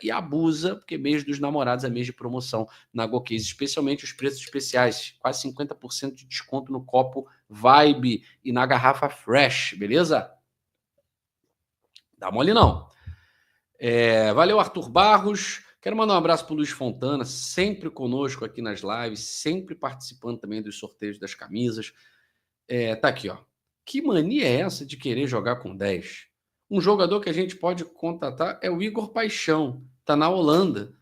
e abusa, porque mês dos namorados é mês de promoção na GoCase, especialmente os preços especiais, quase 50% de desconto no copo Vibe e na garrafa Fresh, beleza? Dá mole não. Valeu, Arthur Barros. Quero mandar um abraço para o Luiz Fontana, sempre conosco aqui nas lives, sempre participando também dos sorteios das camisas. Tá aqui, ó. Que mania é essa de querer jogar com 10? Um jogador que a gente pode contatar é o Igor Paixão. Tá na Holanda.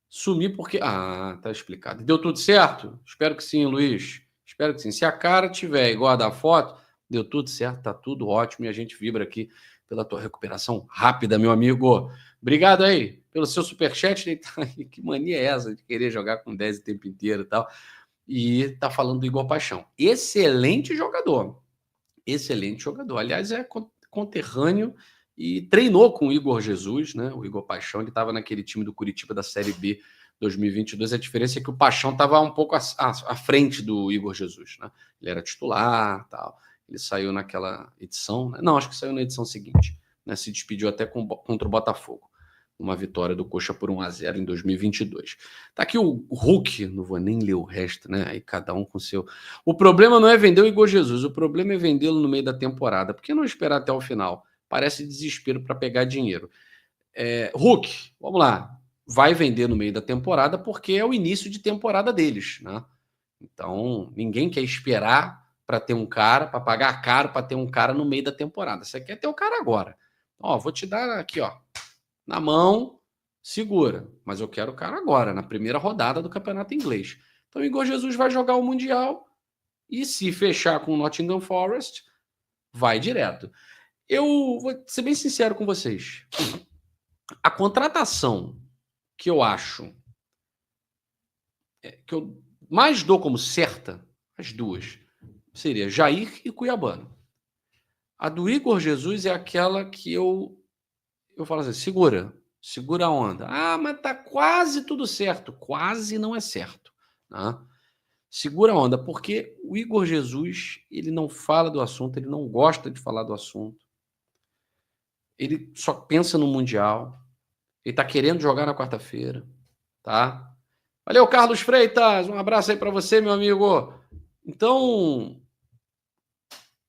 Sumir porque... tá explicado. Deu tudo certo? Espero que sim, Luiz. Espero que sim. Se a cara tiver igual a da foto, deu tudo certo, tá tudo ótimo e a gente vibra aqui pela tua recuperação rápida, meu amigo. Obrigado aí pelo seu superchat. Que mania é essa de querer jogar com 10 o tempo inteiro e tal? E tá falando do Igor Paixão. Excelente jogador. Aliás, é conterrâneo e treinou com o Igor Jesus, né? O Igor Paixão, ele estava naquele time do Curitiba da Série B 2022. A diferença é que o Paixão estava um pouco à frente do Igor Jesus, né? Ele era titular, tal. Ele saiu naquela edição, né? Não, acho que saiu na edição seguinte, né? Se despediu até contra o Botafogo. Uma vitória do Coxa por 1-0 em 2022. Tá aqui o Hulk, não vou nem ler o resto, né? Aí cada um com o seu. O problema não é vender o Igor Jesus, o problema é vendê-lo no meio da temporada. Por que não esperar até o final? Parece desespero para pegar dinheiro. Hulk, vamos lá. Vai vender no meio da temporada porque é o início de temporada deles, né? Então, ninguém quer esperar para ter um cara, para pagar caro para ter um cara no meio da temporada. Você quer ter o cara agora. Vou te dar aqui, ó. Na mão, segura. Mas eu quero o cara agora, na primeira rodada do campeonato inglês. Então o Igor Jesus vai jogar o Mundial e se fechar com o Nottingham Forest, vai direto. Eu vou ser bem sincero com vocês. A contratação que eu acho que eu mais dou como certa, as duas, seria Jair e Cuiabano. A do Igor Jesus é aquela que eu falo assim, segura a onda. Mas tá quase tudo certo. Quase não é certo, né? Segura a onda, porque o Igor Jesus, ele não fala do assunto, ele não gosta de falar do assunto. Ele só pensa no Mundial. Ele tá querendo jogar na quarta-feira, tá? Valeu, Carlos Freitas, um abraço aí para você, meu amigo. Então,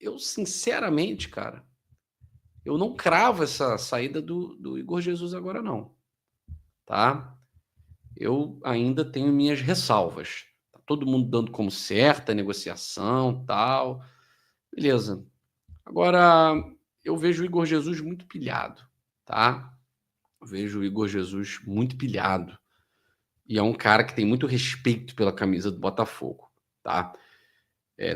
eu sinceramente, cara, eu não cravo essa saída do Igor Jesus agora, não. Tá? Eu ainda tenho minhas ressalvas. Tá todo mundo dando como certa a negociação, tal. Beleza. Agora, eu vejo o Igor Jesus muito pilhado, tá? Eu vejo o Igor Jesus muito pilhado. E é um cara que tem muito respeito pela camisa do Botafogo, tá?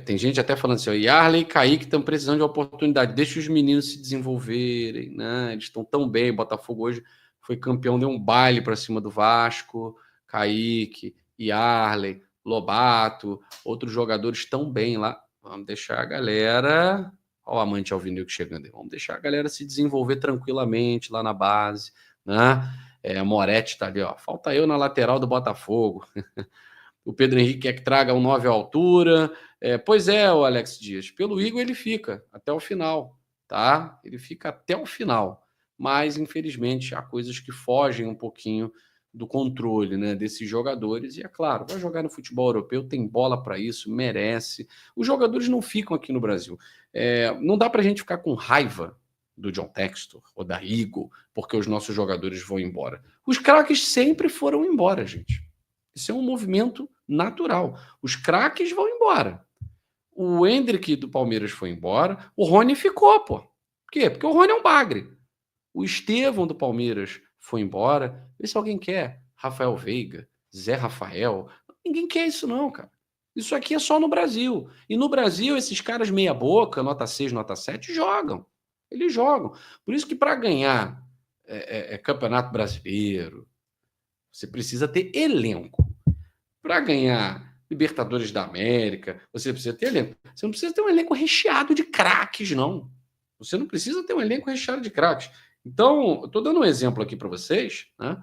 Tem gente até falando assim, o Yarley e Kaique estão precisando de oportunidade, deixa os meninos se desenvolverem, né? Eles estão tão bem, o Botafogo hoje foi campeão, deu um baile para cima do Vasco, Kaique, Yarley, Lobato, outros jogadores estão bem lá. Vamos deixar a galera... Olha o amante alvinegro chegando aí. Vamos deixar a galera se desenvolver tranquilamente lá na base, né? Moretti tá ali, ó. Falta eu na lateral do Botafogo. O Pedro Henrique quer que traga um 9 à altura. Pois é, o Alex Dias. Pelo Igor ele fica até o final, tá? Ele fica até o final. Mas, infelizmente, há coisas que fogem um pouquinho do controle, né, desses jogadores. E, é claro, vai jogar no futebol europeu, tem bola para isso, merece. Os jogadores não ficam aqui no Brasil. Não dá para a gente ficar com raiva do John Textor ou da Igor porque os nossos jogadores vão embora. Os craques sempre foram embora, gente. Isso é um movimento natural. Os craques vão embora. O Endrick do Palmeiras foi embora. O Rony ficou, pô. Por quê? Porque o Rony é um bagre. O Estevão do Palmeiras foi embora. Vê se alguém quer. Rafael Veiga, Zé Rafael. Ninguém quer isso não, cara. Isso aqui é só no Brasil. E no Brasil, esses caras meia boca, nota 6, nota 7, jogam. Eles jogam. Por isso que para ganhar Campeonato Brasileiro, você precisa ter elenco. Para ganhar Libertadores da América, você precisa ter elenco. Você não precisa ter um elenco recheado de craques, não. Você não precisa ter um elenco recheado de craques. Então, eu estou dando um exemplo aqui para vocês, né?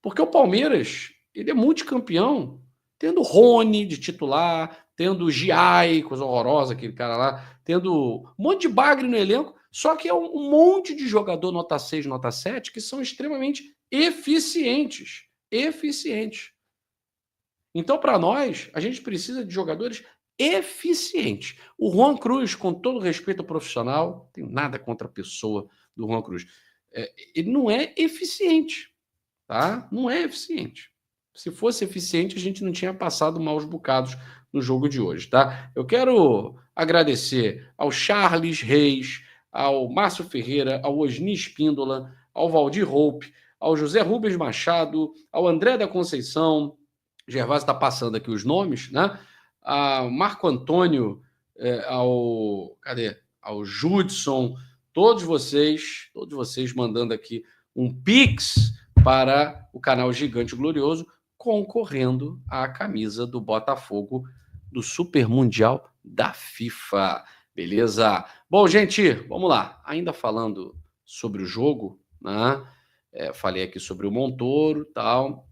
Porque o Palmeiras, ele é multicampeão, tendo Rony de titular, tendo Giai, coisa horrorosa, aquele cara lá, tendo um monte de bagre no elenco, só que é um monte de jogador nota 6, nota 7, que são extremamente eficientes. Eficientes. Então, para nós, a gente precisa de jogadores eficientes. O Juan Cruz, com todo respeito ao profissional, não tenho nada contra a pessoa do Juan Cruz, ele não é eficiente, tá? Não é eficiente. Se fosse eficiente, a gente não tinha passado maus bocados no jogo de hoje, tá? Eu quero agradecer ao Charles Reis, ao Márcio Ferreira, ao Osni Espíndola, ao Valdir Roupe, ao José Rubens Machado, ao André da Conceição. Gervásio está passando aqui os nomes, né? A Marco Antônio, ao Judson, todos vocês mandando aqui um Pix para o canal Gigante Glorioso, concorrendo à camisa do Botafogo do Super Mundial da FIFA. Beleza? Bom, gente, vamos lá. Ainda falando sobre o jogo, né? Falei aqui sobre o Montoro e tal.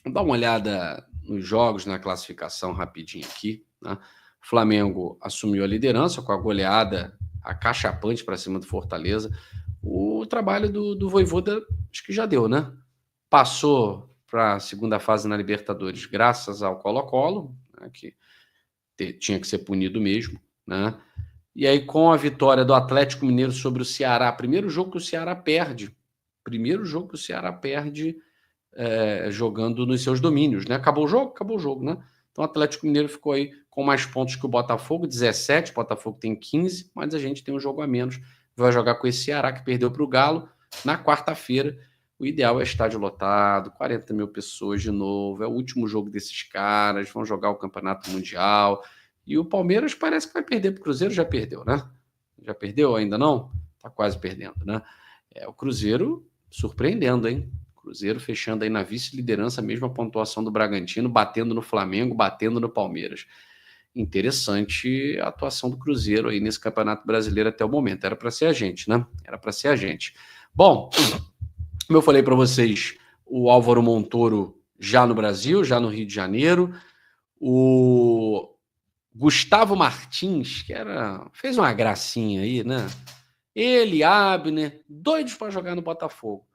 Dá uma olhada nos jogos, na classificação rapidinho aqui, né? O Flamengo assumiu a liderança com a goleada acachapante para cima do Fortaleza. O trabalho do Vojvoda, acho que já deu, né? Passou para a segunda fase na Libertadores graças ao Colo-Colo, né, que tinha que ser punido mesmo, né? E aí, com a vitória do Atlético Mineiro sobre o Ceará, primeiro jogo que o Ceará perde, jogando nos seus domínios, né? Acabou o jogo, né? Então o Atlético Mineiro ficou aí com mais pontos que o Botafogo, 17, o Botafogo tem 15, mas a gente tem um jogo a menos. Vai jogar com esse Ceará que perdeu para o Galo na quarta-feira. O ideal é estádio lotado, 40 mil pessoas de novo, é o último jogo desses caras, vão jogar o Campeonato Mundial. E o Palmeiras parece que vai perder para o Cruzeiro, já perdeu, né? Já perdeu? Ainda não? Tá quase perdendo, né? O Cruzeiro surpreendendo, hein? Cruzeiro fechando aí na vice-liderança, a mesma pontuação do Bragantino, batendo no Flamengo, batendo no Palmeiras. Interessante a atuação do Cruzeiro aí nesse Campeonato Brasileiro até o momento. Era para ser a gente, né? Era para ser a gente. Bom, como eu falei para vocês, o Álvaro Montoro já no Brasil, já no Rio de Janeiro. O Gustavo Martins, que fez uma gracinha aí, né? Ele, Abner, doidos para jogar no Botafogo.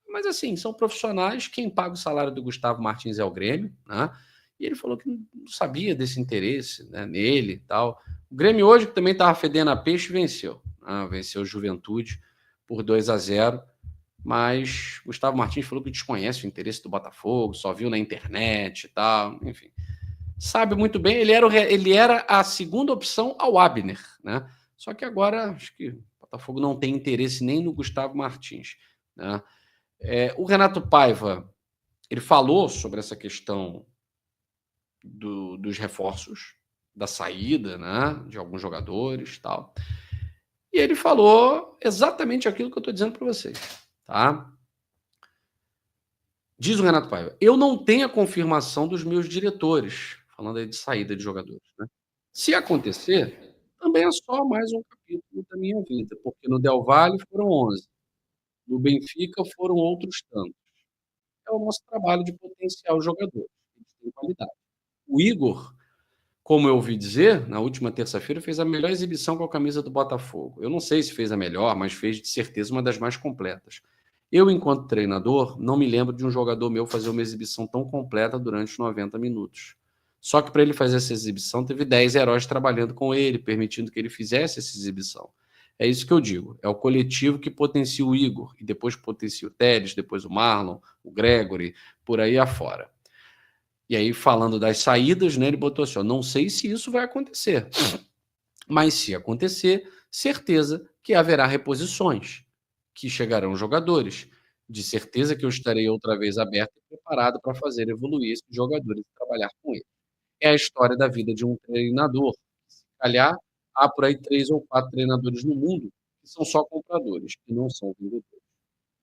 Mas assim, são profissionais, quem paga o salário do Gustavo Martins é o Grêmio, né? E ele falou que não sabia desse interesse, né, nele e tal. O Grêmio hoje, que também estava fedendo a peixe, venceu. Né? Venceu o Juventude por 2-0. Mas Gustavo Martins falou que desconhece o interesse do Botafogo, só viu na internet e tal, enfim. Sabe muito bem, ele era a segunda opção ao Abner, né? Só que agora, acho que o Botafogo não tem interesse nem no Gustavo Martins, né? O Renato Paiva, ele falou sobre essa questão dos reforços, da saída, né, de alguns jogadores e tal. E ele falou exatamente aquilo que eu estou dizendo para vocês, tá? Diz o Renato Paiva, eu não tenho a confirmação dos meus diretores, falando aí de saída de jogadores, né? Se acontecer, também é só mais um capítulo da minha vida, porque no Del Valle foram 11, no Benfica foram outros tantos. É o nosso trabalho de potenciar os jogadores, eles têm qualidade. O Igor, como eu ouvi dizer, na última terça-feira fez a melhor exibição com a camisa do Botafogo. Eu não sei se fez a melhor, mas fez de certeza uma das mais completas. Eu, enquanto treinador, não me lembro de um jogador meu fazer uma exibição tão completa durante os 90 minutos. Só que para ele fazer essa exibição, teve 10 heróis trabalhando com ele, permitindo que ele fizesse essa exibição. É isso que eu digo. É o coletivo que potencia o Igor, e depois potencia o Telles, depois o Marlon, o Gregory, por aí afora. E aí, falando das saídas, né, ele botou assim: ó, não sei se isso vai acontecer, mas se acontecer, certeza que haverá reposições, que chegarão jogadores. De certeza que eu estarei outra vez aberto e preparado para fazer evoluir esses jogadores e trabalhar com eles. É a história da vida de um treinador. Se calhar, há por aí 3 ou 4 treinadores no mundo que são só compradores, que não são vendedores.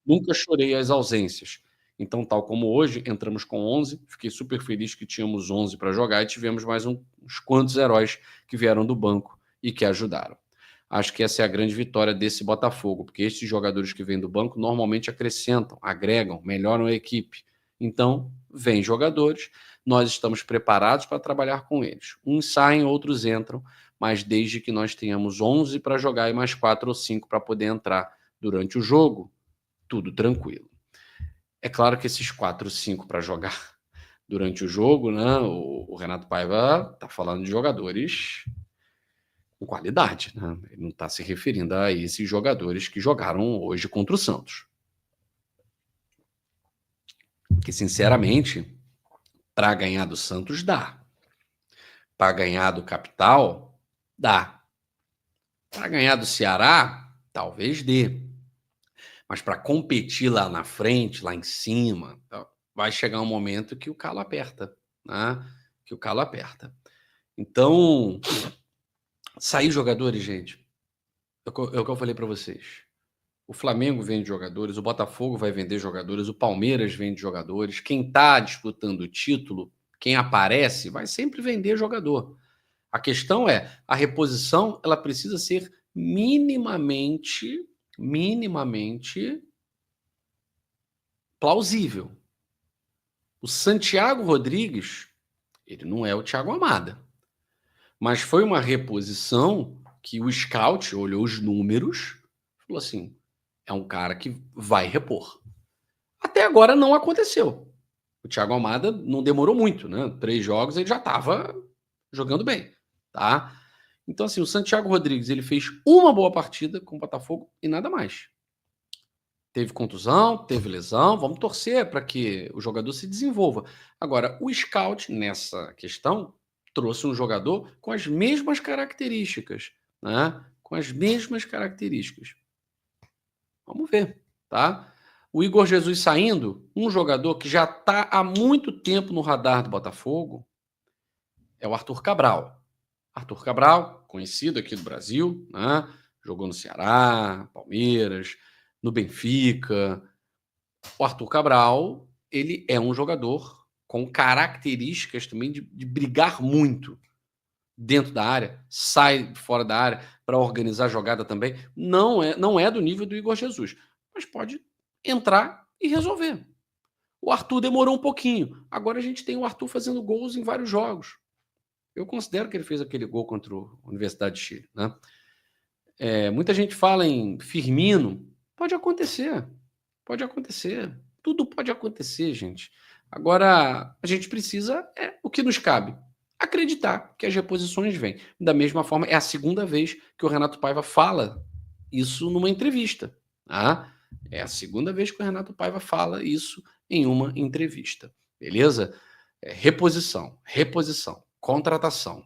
Nunca chorei as ausências. Então, tal como hoje, entramos com 11. Fiquei super feliz que tínhamos 11 para jogar e tivemos mais uns quantos heróis que vieram do banco e que ajudaram. Acho que essa é a grande vitória desse Botafogo, porque esses jogadores que vêm do banco normalmente acrescentam, agregam, melhoram a equipe. Então, vêm jogadores, nós estamos preparados para trabalhar com eles. Uns saem, outros entram, mas desde que nós tenhamos 11 para jogar e mais 4 ou 5 para poder entrar durante o jogo, tudo tranquilo. É claro que esses 4, 5 para jogar durante o jogo, né? O Renato Paiva está falando de jogadores com qualidade, né? Ele não está se referindo a esses jogadores que jogaram hoje contra o Santos. Que, sinceramente, para ganhar do Santos dá. Para ganhar do Capital, dá. Para ganhar do Ceará, talvez dê. Mas para competir lá na frente, lá em cima, vai chegar um momento que o calo aperta, né? Que o calo aperta. Então, sair jogadores, gente, é o que eu falei para vocês. O Flamengo vende jogadores, o Botafogo vai vender jogadores, o Palmeiras vende jogadores. Quem está disputando o título, quem aparece, vai sempre vender jogador. A questão é, a reposição, ela precisa ser minimamente plausível. O Santiago Rodrigues, ele não é o Thiago Almada, mas foi uma reposição que o scout olhou os números e falou assim, é um cara que vai repor. Até agora não aconteceu. O Thiago Almada não demorou muito, né? 3 jogos ele já estava jogando bem, tá? Então, assim, o Santiago Rodrigues, ele fez uma boa partida com o Botafogo e nada mais. Teve contusão, teve lesão, vamos torcer para que o jogador se desenvolva. Agora, o scout, nessa questão, trouxe um jogador com as mesmas características, né? Com as mesmas características. Vamos ver, tá? O Igor Jesus saindo, um jogador que já está há muito tempo no radar do Botafogo, é o Arthur Cabral. Arthur Cabral, conhecido aqui do Brasil, né? Jogou no Ceará, Palmeiras, no Benfica. O Arthur Cabral, ele é um jogador com características também de brigar muito dentro da área, sai fora da área para organizar a jogada também. Não é do nível do Igor Jesus, mas pode entrar e resolver. O Arthur demorou um pouquinho. Agora a gente tem o Arthur fazendo gols em vários jogos. Eu considero que ele fez aquele gol contra a Universidade de Chile, né? Muita gente fala em Firmino. Pode acontecer. Pode acontecer. Tudo pode acontecer, gente. Agora, a gente precisa, o que nos cabe, acreditar que as reposições vêm. Da mesma forma, é a segunda vez que o Renato Paiva fala isso numa entrevista. Tá? É a segunda vez que o Renato Paiva fala isso em uma entrevista. Beleza? Reposição, contratação.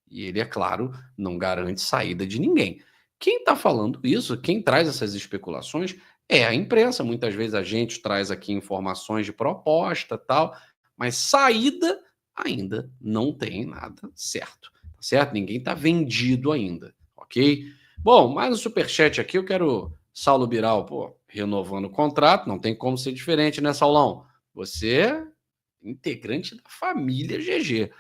E ele, é claro, não garante saída de ninguém. Quem está falando isso, quem traz essas especulações, é a imprensa. Muitas vezes a gente traz aqui informações de proposta tal, mas saída ainda não tem nada certo. Tá certo? Ninguém está vendido ainda, ok? Bom, mais um superchat aqui, eu quero Saulo Biral, renovando o contrato, não tem como ser diferente, né, Saulão? Você é integrante da família GG.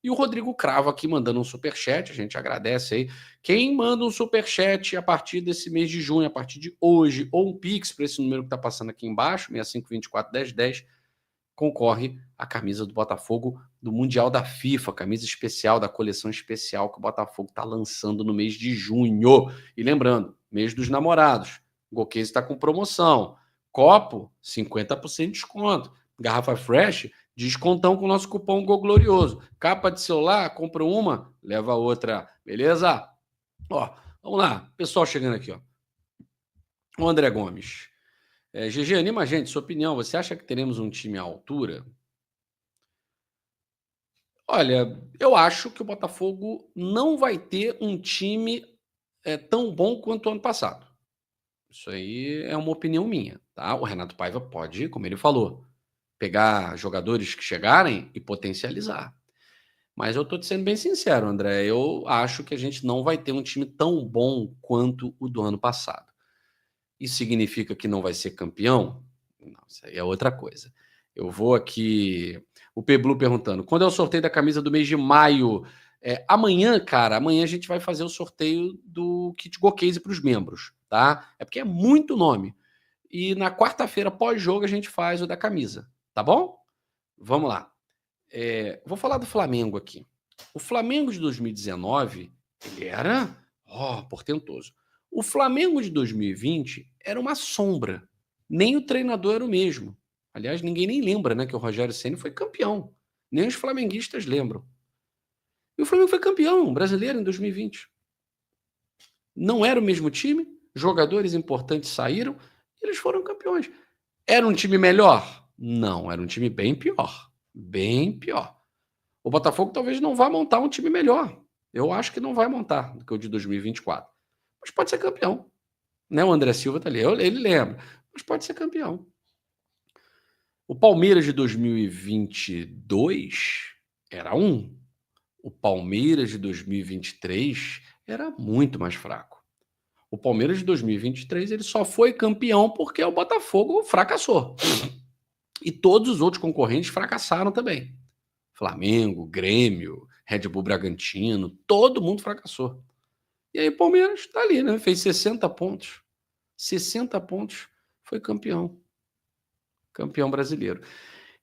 E o Rodrigo Cravo aqui mandando um superchat, a gente agradece aí. Quem manda um superchat a partir desse mês de junho, a partir de hoje, ou um Pix para esse número que está passando aqui embaixo, 65241010, concorre à camisa do Botafogo do Mundial da FIFA, camisa especial da coleção especial que o Botafogo está lançando no mês de junho. E lembrando, mês dos namorados, o Golcase está com promoção. Copo, 50% de desconto. Garrafa Fresh, descontão com o nosso cupom GOLGLORIOSO. Capa de celular, compra uma, leva outra. Beleza? Ó, vamos lá. Pessoal chegando aqui, ó. O André Gomes. GG, anima a gente, sua opinião. Você acha que teremos um time à altura? Olha, eu acho que o Botafogo não vai ter um time tão bom quanto o ano passado. Isso aí é uma opinião minha, tá? O Renato Paiva pode, como ele falou, pegar jogadores que chegarem e potencializar. Mas eu tô te sendo bem sincero, André. Eu acho que a gente não vai ter um time tão bom quanto o do ano passado. Isso significa que não vai ser campeão? Não, isso aí é outra coisa. Eu vou aqui. O Peblu perguntando: quando é o sorteio da camisa do mês de maio? Amanhã, cara, amanhã a gente vai fazer o sorteio do kit Golcase para os membros, tá? É porque é muito nome. E na quarta-feira, pós-jogo, a gente faz o da camisa, tá bom? Vamos lá. Vou falar do Flamengo aqui. O Flamengo de 2019, ele era portentoso. O Flamengo de 2020 era uma sombra. Nem o treinador era o mesmo. Aliás, ninguém nem lembra, né, que o Rogério Ceni foi campeão. Nem os flamenguistas lembram. E o Flamengo foi campeão brasileiro em 2020. Não era o mesmo time, jogadores importantes saíram, e eles foram campeões. Era um time melhor? Não, era um time bem pior. Bem pior. O Botafogo talvez não vá montar um time melhor. Eu acho que não vai montar do que o de 2024. Mas pode ser campeão. Né? O André Silva tá ali. Ele lembra. Mas pode ser campeão. O Palmeiras de 2022 era um. O Palmeiras de 2023 era muito mais fraco. O Palmeiras de 2023 ele só foi campeão porque o Botafogo fracassou. E todos os outros concorrentes fracassaram também. Flamengo, Grêmio, Red Bull Bragantino, todo mundo fracassou. E aí o Palmeiras tá ali, né? Fez 60 pontos. 60 pontos, foi campeão. Campeão brasileiro.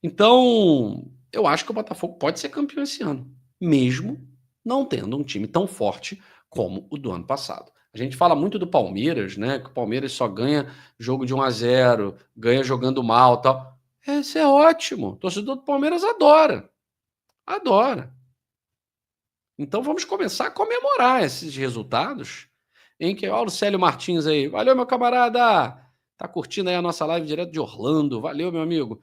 Então, eu acho que o Botafogo pode ser campeão esse ano, mesmo não tendo um time tão forte como o do ano passado. A gente fala muito do Palmeiras, né? Que o Palmeiras só ganha jogo de 1-0, ganha jogando mal, tal. Isso é ótimo. O torcedor do Palmeiras adora. Adora. Então vamos começar a comemorar esses resultados em que, ó, o Célio Martins aí. Valeu, meu camarada! Tá curtindo aí a nossa live direto de Orlando. Valeu, meu amigo.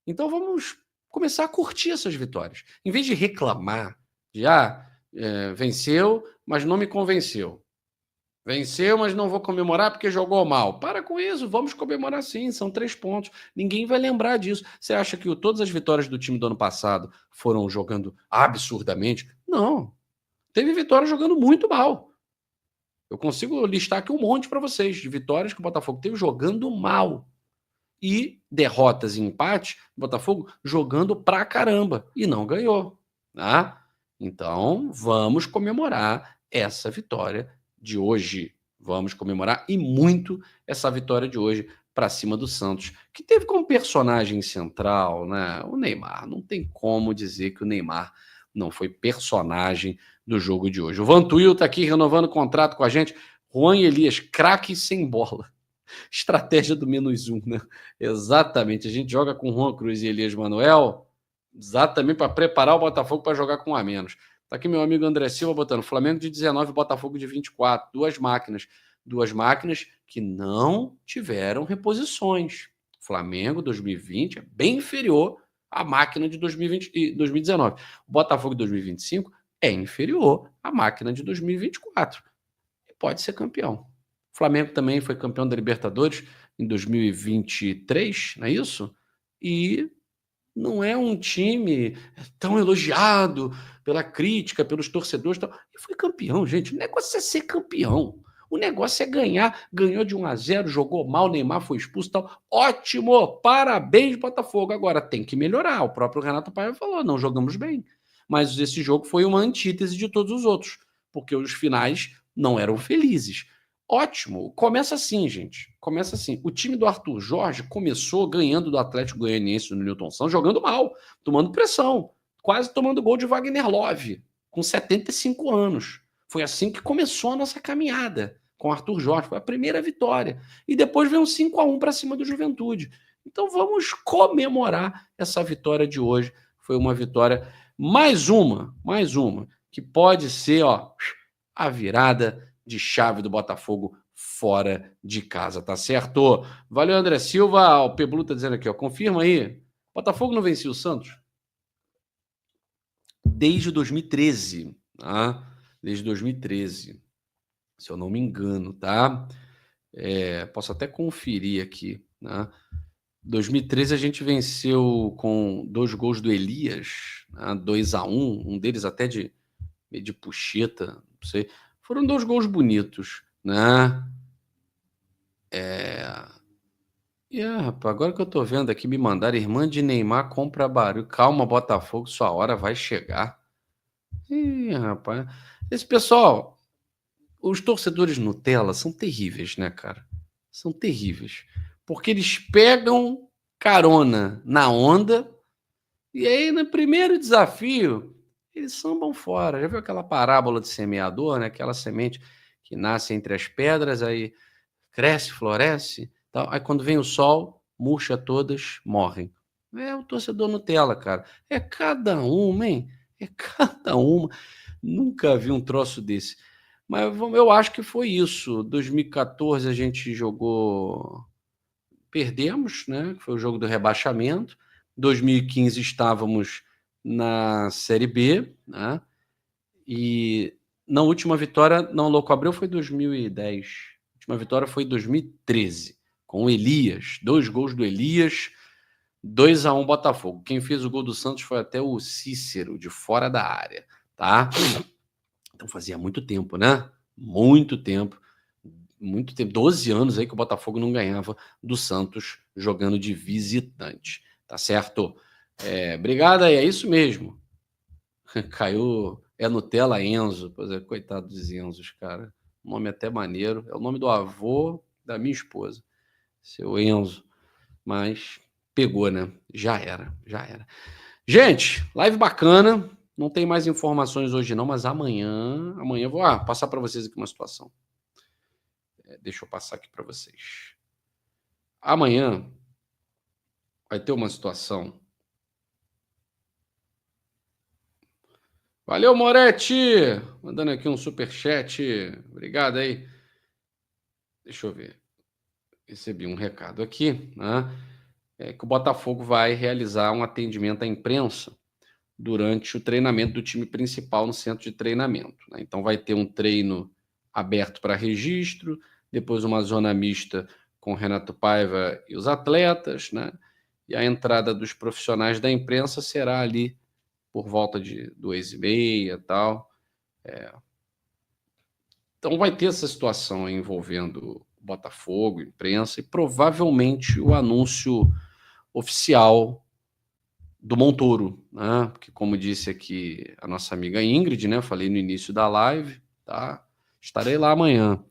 Então vamos começar a curtir essas vitórias. Em vez de reclamar de, venceu, mas não me convenceu. Venceu, mas não vou comemorar porque jogou mal. Para com isso, vamos comemorar sim, são 3 pontos. Ninguém vai lembrar disso. Você acha que todas as vitórias do time do ano passado foram jogando absurdamente? Não. Teve vitória jogando muito mal. Eu consigo listar aqui um monte para vocês de vitórias que o Botafogo teve jogando mal. E derrotas e empate, o Botafogo jogando pra caramba. E não ganhou. Tá? Então, vamos comemorar essa vitória de hoje. Vamos comemorar e muito essa vitória de hoje para cima do Santos, que teve como personagem central, né, o Neymar. Não tem como dizer que o Neymar não foi personagem do jogo de hoje. O Vantuil está aqui renovando o contrato com a gente. Juan Elias, craque sem bola. Estratégia do -1, né? Exatamente. A gente joga com Juan Cruz e Elias Manuel exatamente para preparar o Botafogo para jogar com um a menos. Tá aqui meu amigo André Silva botando Flamengo de 19, Botafogo de 24. Duas máquinas que não tiveram reposições. Flamengo 2020 é bem inferior à máquina de 2020 e 2019. O Botafogo de 2025 é inferior à máquina de 2024. E pode ser campeão. O Flamengo também foi campeão da Libertadores em 2023, não é isso? E não é um time tão elogiado pela crítica, pelos torcedores. Tal. E foi campeão, gente. O negócio é ser campeão. O negócio é ganhar. Ganhou de 1-0, jogou mal, Neymar foi expulso e tal. Ótimo! Parabéns, Botafogo. Agora tem que melhorar. O próprio Renato Paiva falou, não jogamos bem. Mas esse jogo foi uma antítese de todos os outros, porque os finais não eram felizes. Ótimo. Começa assim, gente. Começa assim. O time do Arthur Jorge começou ganhando do Atlético Goianiense no Newton Santos, jogando mal, tomando pressão, quase tomando gol de Wagner Love, com 75 anos. Foi assim que começou a nossa caminhada com o Arthur Jorge. Foi a primeira vitória. E depois veio um 5-1 para cima do Juventude. Então vamos comemorar essa vitória de hoje. Foi uma vitória, mais uma, que pode ser a virada de chave do Botafogo fora de casa, tá certo? Valeu, André Silva. O Peblu tá dizendo aqui, confirma aí. Botafogo não vencia o Santos desde 2013, tá? Desde 2013, se eu não me engano, tá? Posso até conferir aqui, né? 2013 a gente venceu com 2 gols do Elias, né? 2-1, um deles até de pucheta, não sei. Foram 2 gols bonitos, né? Rapaz, agora que eu tô vendo aqui, me mandaram, irmã de Neymar compra barulho. Calma, Botafogo, sua hora vai chegar. Ih, rapaz. Esse pessoal, os torcedores Nutella são terríveis, né, cara? São terríveis. Porque eles pegam carona na onda e aí, no primeiro desafio, eles sambam fora. Já viu aquela parábola de semeador, né? Aquela semente que nasce entre as pedras, aí cresce, floresce, tal. Aí quando vem o sol, murcha todas, morrem. É o torcedor Nutella, cara. É cada uma, hein? É cada uma. Nunca vi um troço desse. Mas eu acho que foi isso. 2014 a gente jogou, perdemos, né? Foi o jogo do rebaixamento. 2015 estávamos na Série B, né? E na última vitória, não, Louco Abreu foi 2010. A última vitória foi 2013, com o Elias. 2 gols do Elias, 2-1 Botafogo. Quem fez o gol do Santos foi até o Cícero, de fora da área, tá? Então fazia muito tempo, né? Muito tempo. 12 anos aí que o Botafogo não ganhava do Santos jogando de visitante, tá certo? Obrigado aí, é isso mesmo. Caiu, Nutella Enzo, pois é, coitado dos Enzos, cara. O nome até maneiro, é o nome do avô da minha esposa, seu Enzo, mas pegou, né? Já era. Gente, live bacana, não tem mais informações hoje não, mas amanhã eu vou passar para vocês aqui uma situação. Deixa eu passar aqui para vocês. Amanhã vai ter uma situação. Valeu, Moretti! Mandando aqui um superchat. Obrigado aí. Deixa eu ver. Recebi um recado aqui, né? Que o Botafogo vai realizar um atendimento à imprensa durante o treinamento do time principal no centro de treinamento, né? Então vai ter um treino aberto para registro, depois uma zona mista com Renato Paiva e os atletas, né? E a entrada dos profissionais da imprensa será ali por volta de 2h30 e tal. Então vai ter essa situação aí envolvendo Botafogo, imprensa e provavelmente o anúncio oficial do Montoro, né? Porque como disse aqui a nossa amiga Ingrid, né? Eu falei no início da live, tá? Estarei lá amanhã.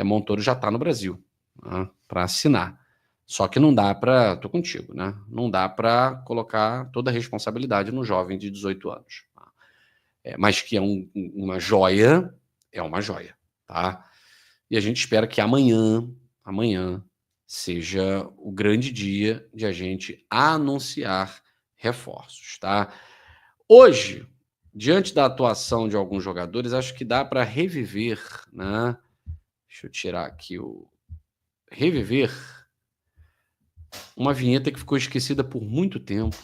Montoro já está no Brasil, né? Para assinar. Só que não dá para, tô contigo, né? Não dá para colocar toda a responsabilidade no jovem de 18 anos. Tá? Mas que é uma joia, tá? E a gente espera que amanhã seja o grande dia de a gente anunciar reforços, tá? Hoje, diante da atuação de alguns jogadores, acho que dá para reviver, né? Deixa eu tirar aqui reviver uma vinheta que ficou esquecida por muito tempo,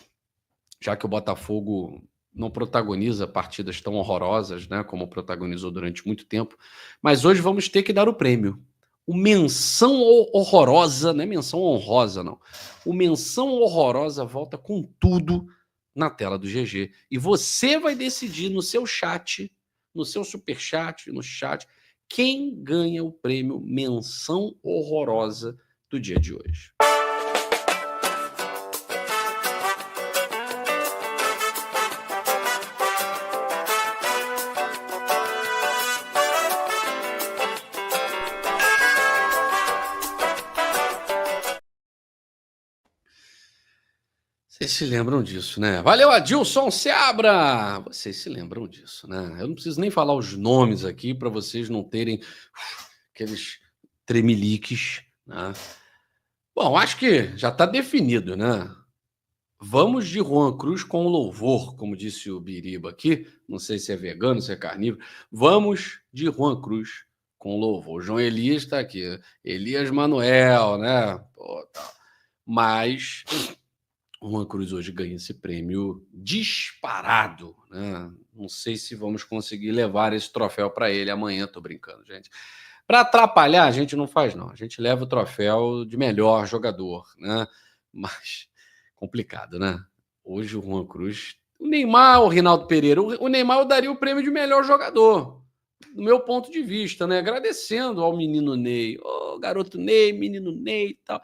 já que o Botafogo não protagoniza partidas tão horrorosas, né, como protagonizou durante muito tempo. Mas hoje vamos ter que dar o prêmio. O menção horrorosa, não é menção honrosa, não. O menção horrorosa volta com tudo na tela do GG. E você vai decidir no seu chat, no seu superchat, no chat, quem ganha o prêmio Menção Horrorosa do dia de hoje? Vocês se lembram disso, né? Valeu, Adilson Seabra! Vocês se lembram disso, né? Eu não preciso nem falar os nomes aqui para vocês não terem aqueles tremeliques, né? Bom, acho que já está definido, né? Vamos de Juan Cruz com louvor, como disse o Biriba aqui. Não sei se é vegano, se é carnívoro. Vamos de Juan Cruz com louvor. O João Elias está aqui. Elias Manuel, né? Pô, tá. Mas o Juan Cruz hoje ganha esse prêmio disparado, né? Não sei se vamos conseguir levar esse troféu para ele amanhã. Tô brincando, gente. Para atrapalhar, a gente não faz, não. A gente leva o troféu de melhor jogador, né? Mas complicado, né? Hoje o Juan Cruz, o Neymar, o Rinaldo Pereira, o Neymar eu daria o prêmio de melhor jogador, do meu ponto de vista, né? Agradecendo ao menino Ney, ô garoto Ney, menino Ney e tal.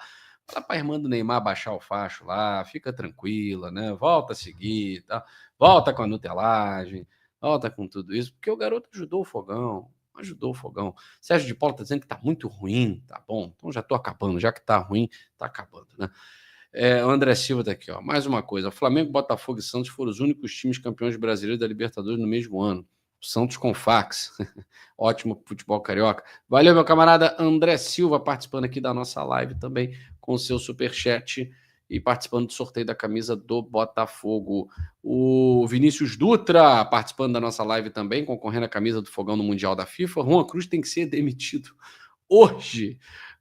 Fala para a irmã do Neymar baixar o facho lá, fica tranquila, né? Volta a seguir, tá? Volta com a nutelagem, volta com tudo isso, porque o garoto ajudou o Fogão. Ajudou o Fogão. Sérgio de Paula está dizendo que está muito ruim, tá bom? Então já estou acabando, já que está ruim, está acabando, né? O André Silva está aqui, ó. Mais uma coisa: Flamengo, Botafogo e Santos foram os únicos times campeões brasileiros da Libertadores no mesmo ano. O Santos com fax. Ótimo futebol carioca. Valeu, meu camarada André Silva, participando aqui da nossa live também com o seu superchat e participando do sorteio da camisa do Botafogo. O Vinícius Dutra participando da nossa live também, concorrendo à camisa do Fogão no Mundial da FIFA. Juan Cruz tem que ser demitido hoje.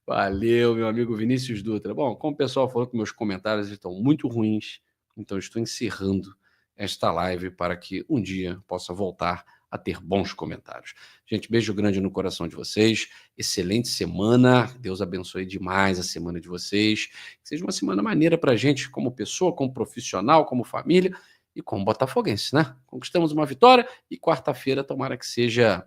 Valeu, meu amigo Vinícius Dutra. Bom, como o pessoal falou que meus comentários estão muito ruins, então estou encerrando esta live para que um dia possa voltar a ter bons comentários. Gente, beijo grande no coração de vocês. Excelente semana. Deus abençoe demais a semana de vocês. Que seja uma semana maneira para a gente, como pessoa, como profissional, como família e como botafoguense, né? Conquistamos uma vitória e quarta-feira tomara que seja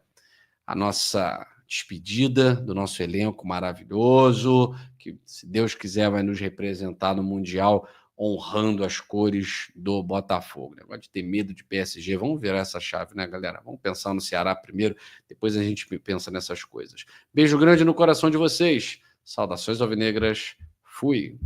a nossa despedida do nosso elenco maravilhoso, que, se Deus quiser, vai nos representar no Mundial, honrando as cores do Botafogo. Negócio de ter medo de PSG. Vamos virar essa chave, né, galera? Vamos pensar no Ceará primeiro, depois a gente pensa nessas coisas. Beijo grande no coração de vocês. Saudações alvinegras. Fui.